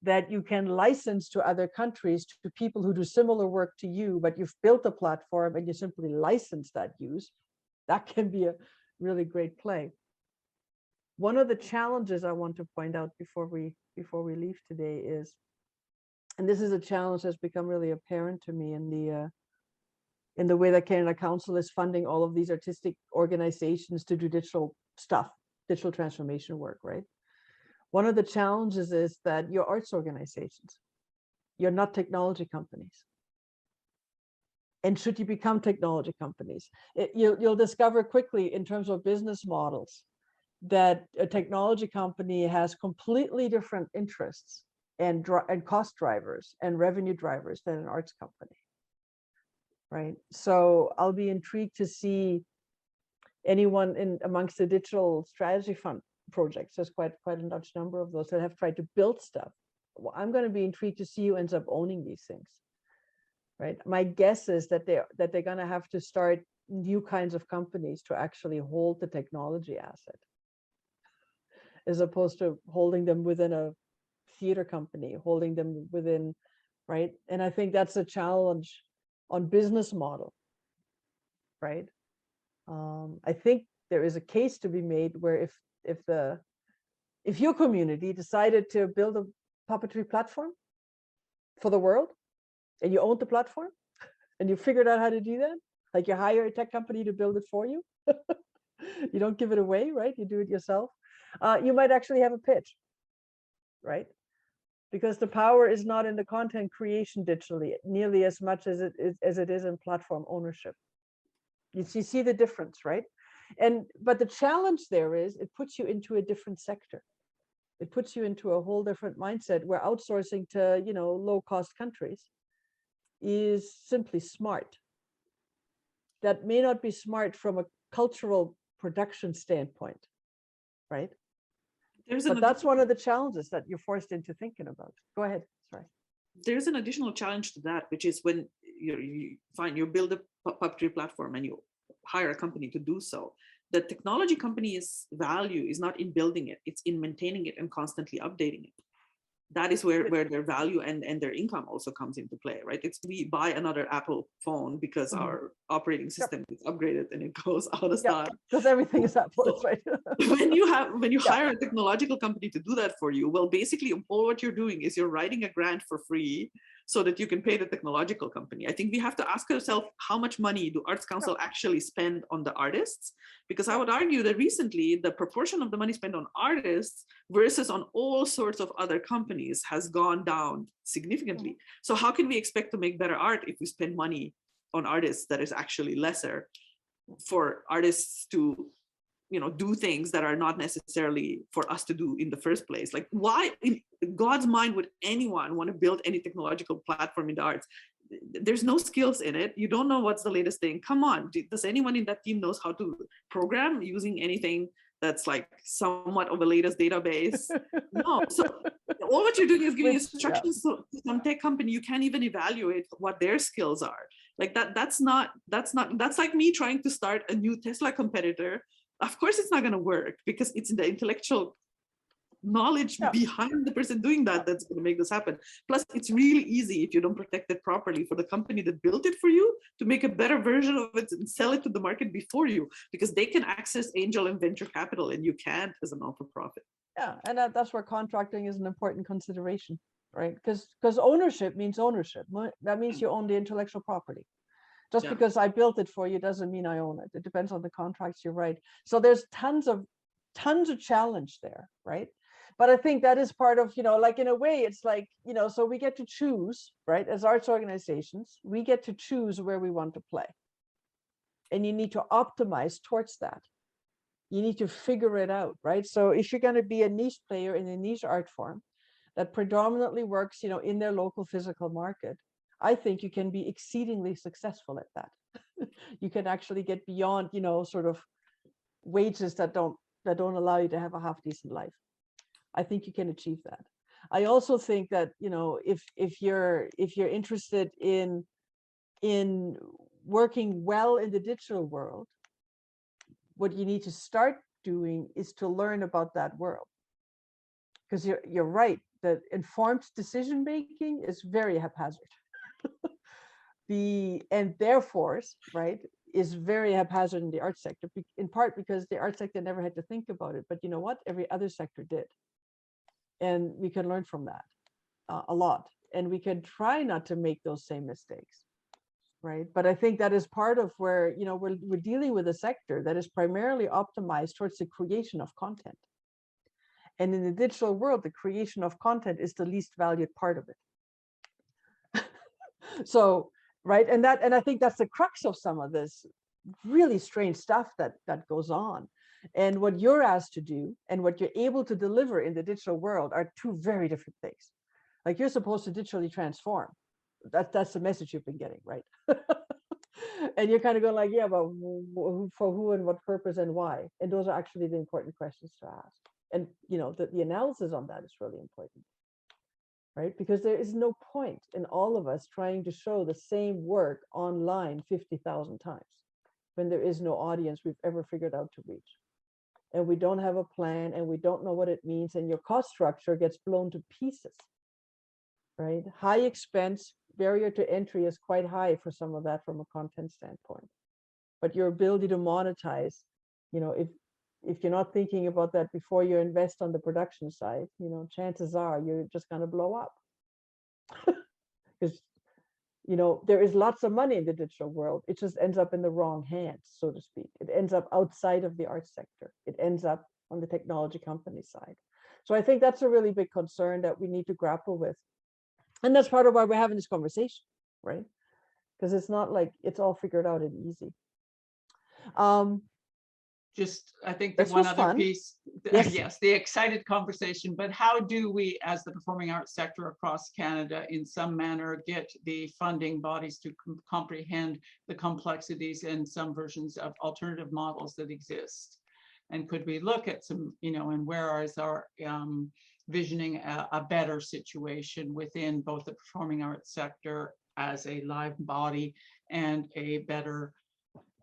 that you can license to other countries, to people who do similar work to you, but you've built a platform and you simply license that use? That can be a really great play. One of the challenges I want to point out before we leave today is, and this is a challenge that's become really apparent to me in the way that Canada Council is funding all of these artistic organizations to do digital stuff, digital transformation work, right? One of the challenges is that you're arts organizations. You're not technology companies. And should you become technology companies, you'll discover quickly in terms of business models that a technology company has completely different interests and cost drivers and revenue drivers than an arts company. Right. So I'll be intrigued to see anyone amongst the digital strategy fund projects. There's quite a large number of those that have tried to build stuff. Well, I'm going to be intrigued to see who ends up owning these things. Right. My guess is that they're going to have to start new kinds of companies to actually hold the technology asset, as opposed to holding them within a theater company, holding them within, right? And I think that's a challenge on business model, right? I think there is a case to be made where if your community decided to build a puppetry platform for the world, and you own the platform, and you figured out how to do that. Like you hire a tech company to build it for you. You don't give it away, right? You do it yourself. You might actually have a pitch, right? Because the power is not in the content creation digitally nearly as much as it is in platform ownership. You see the difference, right? But the challenge there is it puts you into a different sector. It puts you into a whole different mindset where outsourcing to, low-cost countries is simply smart. That may not be smart from a cultural production standpoint, right? But that's one of the challenges that you're forced into thinking about. Go ahead, sorry. There's an additional challenge to that, which is when you build a puppetry platform and you hire a company to do so. The technology company's value is not in building it, it's in maintaining it and constantly updating it. That is where their value and their income also comes into play, right? We buy another Apple phone because our operating system is upgraded and it goes out of style. Because everything is Apple, that's right. when you hire a technological company to do that for you, well, basically all what you're doing is you're writing a grant for free so that you can pay the technological company. I think we have to ask ourselves, how much money do Arts Council actually spend on the artists? Because I would argue that recently the proportion of the money spent on artists versus on all sorts of other companies has gone down significantly. So how can we expect to make better art if we spend money on artists that is actually lesser for artists to do things that are not necessarily for us to do in the first place? Like, why in God's mind would anyone want to build any technological platform in the arts? There's no skills in it. You don't know what's the latest thing. Come on, does anyone in that team knows how to program using anything that's like somewhat of the latest database? No. So all what you're doing is giving instructions to some tech company. You can't even evaluate what their skills are. Like that's like me trying to start a new Tesla competitor. Of course it's not going to work, because it's the intellectual knowledge behind the person doing that that's going to make this happen. Plus, it's really easy, if you don't protect it properly, for the company that built it for you to make a better version of it and sell it to the market before you, because they can access angel and venture capital and you can't as a non-for-profit. Yeah, and that's where contracting is an important consideration, right? Because ownership means ownership. That means you own the intellectual property. Just because I built it for you doesn't mean I own it. It depends on the contracts you write. So there's tons of challenge there, right? But I think that is part of, like in a way, it's like, so we get to choose, right? As arts organizations, we get to choose where we want to play. And you need to optimize towards that. You need to figure it out, right? So if you're going to be a niche player in a niche art form that predominantly works, in their local physical market, I think you can be exceedingly successful at that. You can actually get beyond, sort of wages that don't allow you to have a half decent life. I think you can achieve that. I also think that, if you're interested in working well in the digital world, what you need to start doing is to learn about that world. Because you're right, that informed decision making is very haphazard. And therefore, right, is very haphazard in the art sector, in part because the art sector never had to think about it. But you know what? Every other sector did. And we can learn from that a lot. And we can try not to make those same mistakes, right? But I think that is part of where, we're dealing with a sector that is primarily optimized towards the creation of content. And in the digital world, the creation of content is the least valued part of it. So, right, and I think that's the crux of some of this really strange stuff that goes on. And what you're asked to do and what you're able to deliver in the digital world are two very different things. Like, you're supposed to digitally transform. That's the message you've been getting, right? And you're kind of going like, yeah, but for who and what purpose and why? And those are actually the important questions to ask. And the analysis on that is really important, right? Because there is no point in all of us trying to show the same work online 50,000 times when there is no audience we've ever figured out to reach. And we don't have a plan, and we don't know what it means, and your cost structure gets blown to pieces, right? High expense, barrier to entry is quite high for some of that from a content standpoint. But your ability to monetize, if you're not thinking about that before you invest on the production side, chances are you're just going to blow up. because there is lots of money in the digital world. It just ends up in the wrong hands, so to speak. It ends up outside of the arts sector. It ends up on the technology company side. So I think that's a really big concern that we need to grapple with. And that's part of why we're having this conversation, right? Because it's not like it's all figured out and easy. I think the one other fun. piece, Yes. yes, the excited conversation, but how do we, as the performing arts sector across Canada, in some manner, get the funding bodies to comprehend the complexities and some versions of alternative models that exist? And could we look at some, and where is our visioning a better situation within both the performing arts sector as a live body and a better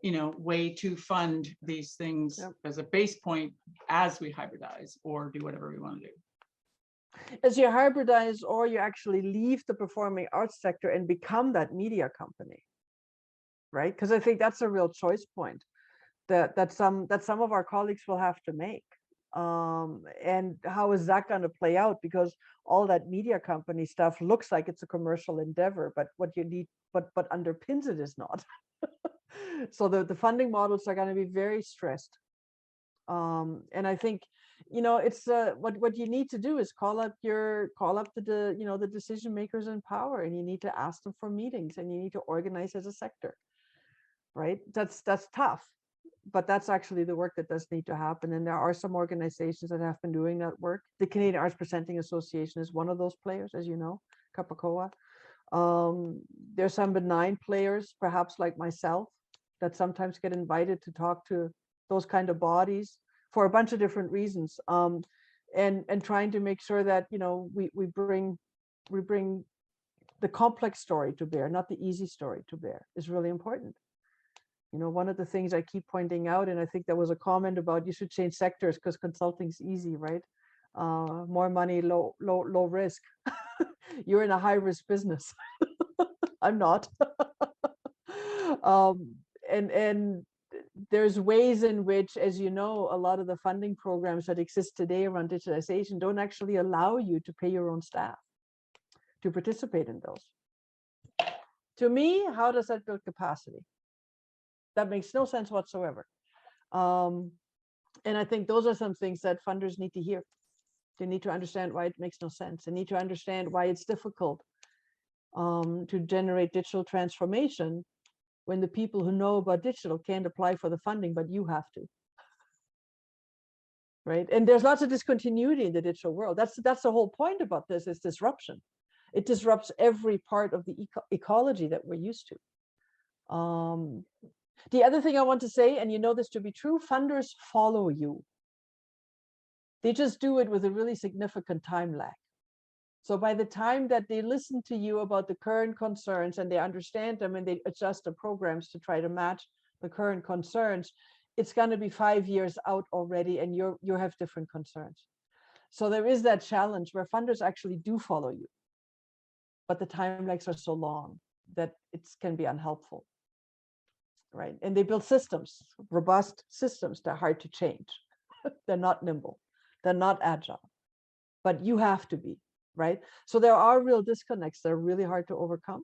way to fund these things as a base point as we hybridize or do whatever we want to do. As you hybridize or you actually leave the performing arts sector and become that media company, right? Because I think that's a real choice point that some of our colleagues will have to make. And how is that going to play out? Because all that media company stuff looks like it's a commercial endeavor, but what you need, but underpins it is not. So the funding models are going to be very stressed. And I think, it's what you need to do is call up the decision makers in power, and you need to ask them for meetings, and you need to organize as a sector, right? That's tough, but that's actually the work that does need to happen. And there are some organizations that have been doing that work. The Canadian Arts Presenting Association is one of those players, as you know, Kapakoa. There's some benign players, perhaps like myself, that sometimes get invited to talk to those kind of bodies for a bunch of different reasons, and trying to make sure that we bring the complex story to bear, not the easy story to bear, is really important. One of the things I keep pointing out, and I think there was a comment about you should change sectors because consulting's easy, right? More money, low risk. You're in a high risk business. I'm not. And there's ways in which, as you know, a lot of the funding programs that exist today around digitalization don't actually allow you to pay your own staff to participate in those. To me, how does that build capacity? That makes no sense whatsoever. And I think those are some things that funders need to hear. They need to understand why it makes no sense. They need to understand why it's difficult to generate digital transformation when the people who know about digital can't apply for the funding, but you have to. Right? And there's lots of discontinuity in the digital world. That's the whole point about this, is disruption. It disrupts every part of the ecology that we're used to. The other thing I want to say, and you know this to be true, funders follow you. They just do it with a really significant time lag. So by the time that they listen to you about the current concerns and they understand them and they adjust the programs to try to match the current concerns, it's going to be 5 years out already, and you have different concerns. So there is that challenge where funders actually do follow you, but the time lags are so long that it can be unhelpful. Right? And they build systems, robust systems that are hard to change. They're not nimble. They're not agile, but you have to be, right? So there are real disconnects that are really hard to overcome.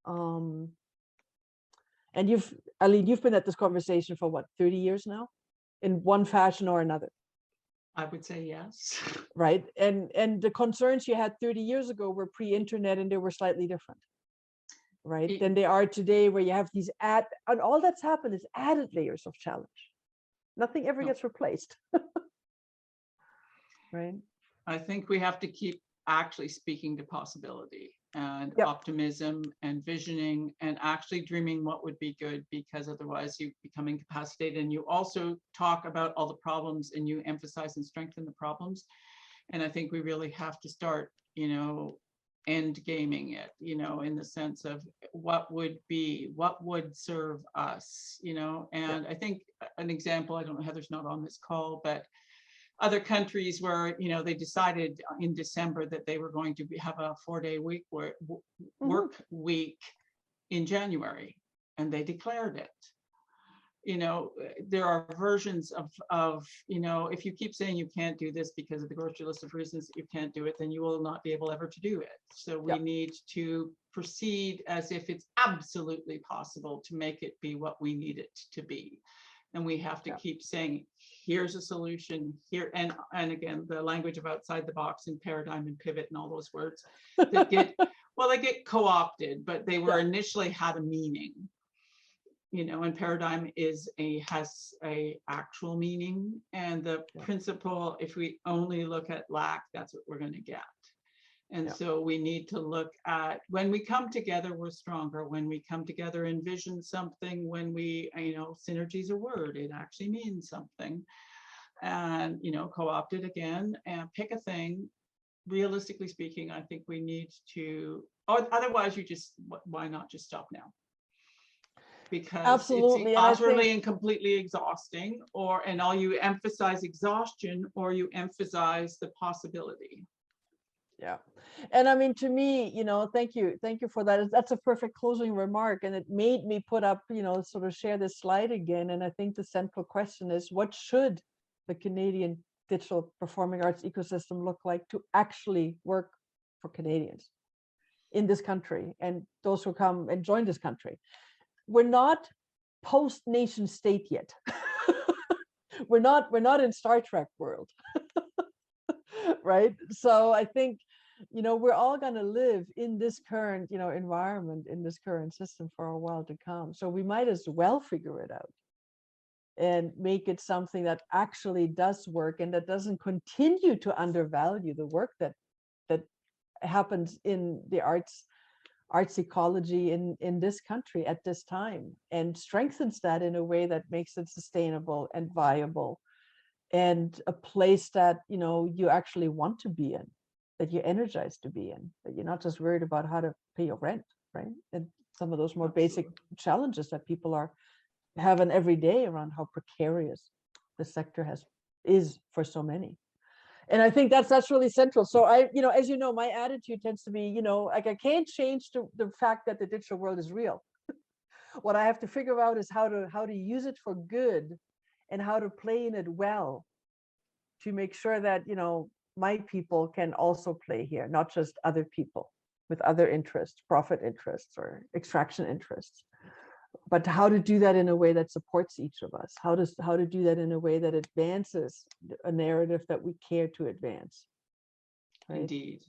And Aline, you've been at this conversation for what, 30 years now, in one fashion or another? I would say yes. Right. And the concerns you had 30 years ago were pre-internet, and they were slightly different, right, than they are today, where you have these and all that's happened is added layers of challenge. Nothing ever gets replaced. Right. I think we have to keep actually speaking to possibility and optimism and visioning and actually dreaming what would be good, because otherwise you become incapacitated. And you also talk about all the problems and you emphasize and strengthen the problems. And I think we really have to start, end gaming it, in the sense of what would serve us, and I think an example, I don't know, Heather's not on this call, but other countries where, they decided in December that they were going to have a 4-day week work week in January, and they declared it. you know, there are versions of, you know, if you keep saying you can't do this because of the grocery list of reasons that you can't do it, then you will not be able ever to do it. So we need to proceed as if it's absolutely possible to make it be what we need it to be. And we have to keep saying, here's a solution here. And again, the language of outside the box and paradigm and pivot and all those words that get, well, they get co-opted, but they were initially had a meaning. You know, and paradigm has a actual meaning, and the principle, if we only look at lack, that's what we're going to get. And so we need to look at, when we come together, we're stronger. When we come together, envision something, when we, you know, synergy is a word, it actually means something. And, you know, co-opt it again and pick a thing. Realistically speaking, I think we need to, or otherwise you just, why not just stop now? Because it's utterly and completely exhausting, and all you emphasize exhaustion or you emphasize the possibility. Yeah. And I mean, to me, you know, thank you for that. That's a perfect closing remark. And it made me put up, you know, sort of share this slide again. And I think the central question is, what should the Canadian digital performing arts ecosystem look like to actually work for Canadians in this country and those who come and join this country? We're not post nation state yet. we're not in Star Trek world. Right? So I think, you know, we're all going to live in this current, you know, environment, in this current system for a while to come. So we might as well figure it out and make it something that actually does work and that doesn't continue to undervalue the work that happens in the arts ecology in this country at this time, and strengthens that in a way that makes it sustainable and viable, and a place that, you know, you actually want to be in, that you're energized to be in, that you're not just worried about how to pay your rent, right? And some of those more basic challenges that people are having every day around how precarious the sector is for so many. And I think that's really central. So I, you know, as you know, my attitude tends to be, you know, like I can't change the fact that the digital world is real. What I have to figure out is how to use it for good and how to play in it well to make sure that, you know, my people can also play here, not just other people with other interests, profit interests or extraction interests. But how to do that in a way that supports each of us, how to do that in a way that advances a narrative that we care to advance. Right? Indeed.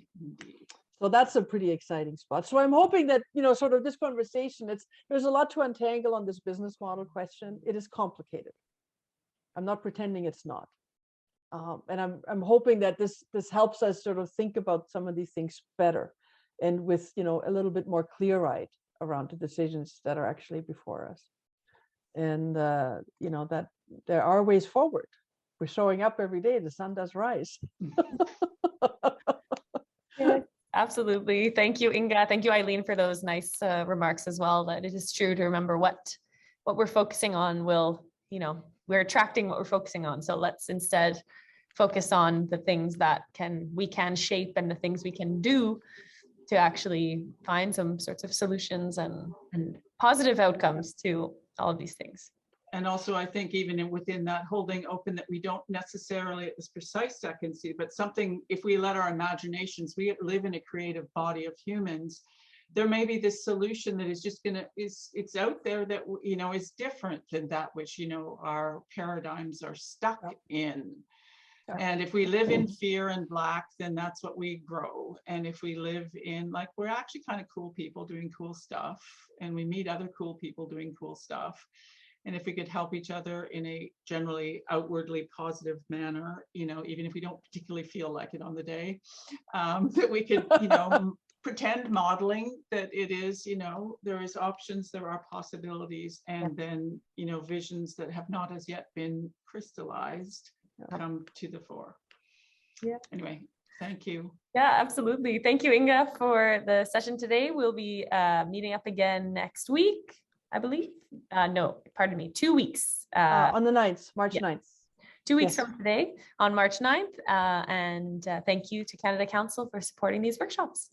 So that's a pretty exciting spot. So I'm hoping that, you know, sort of this conversation, there's a lot to untangle on this business model question. It is complicated. I'm not pretending it's not. And I'm hoping that this helps us sort of think about some of these things better, and with, you know, a little bit more clear-eyed around the decisions that are actually before us. And, you know, that there are ways forward. We're showing up every day, the sun does rise. Yeah, absolutely. Thank you, Inga. Thank you, Eileen, for those nice remarks as well, that it is true to remember what we're focusing on will, you know, we're attracting what we're focusing on. So let's instead focus on the things that we can shape, and the things we can do to actually find some sorts of solutions and positive outcomes to all of these things. And also, I think even within that, holding open that we don't necessarily at this precise second see, but something, if we let our imaginations, we live in a creative body of humans, there may be this solution that is just it's out there that, you know, is different than that which, you know, our paradigms are stuck in. And if we live in fear and lack, then that's what we grow. And if we live in, like, we're actually kind of cool people doing cool stuff, and we meet other cool people doing cool stuff. And if we could help each other in a generally outwardly positive manner, you know, even if we don't particularly feel like it on the day, that we could, you know, pretend modeling that it is, you know, there is options, there are possibilities, and then, you know, visions that have not as yet been crystallized come to the fore. Yeah. Anyway, thank you. Yeah, absolutely. Thank you, Inga, for the session today. We'll be meeting up again next week, I believe. No, pardon me, 2 weeks. On the 9th, March 9th. 2 weeks from today on March 9th. And thank you to Canada Council for supporting these workshops.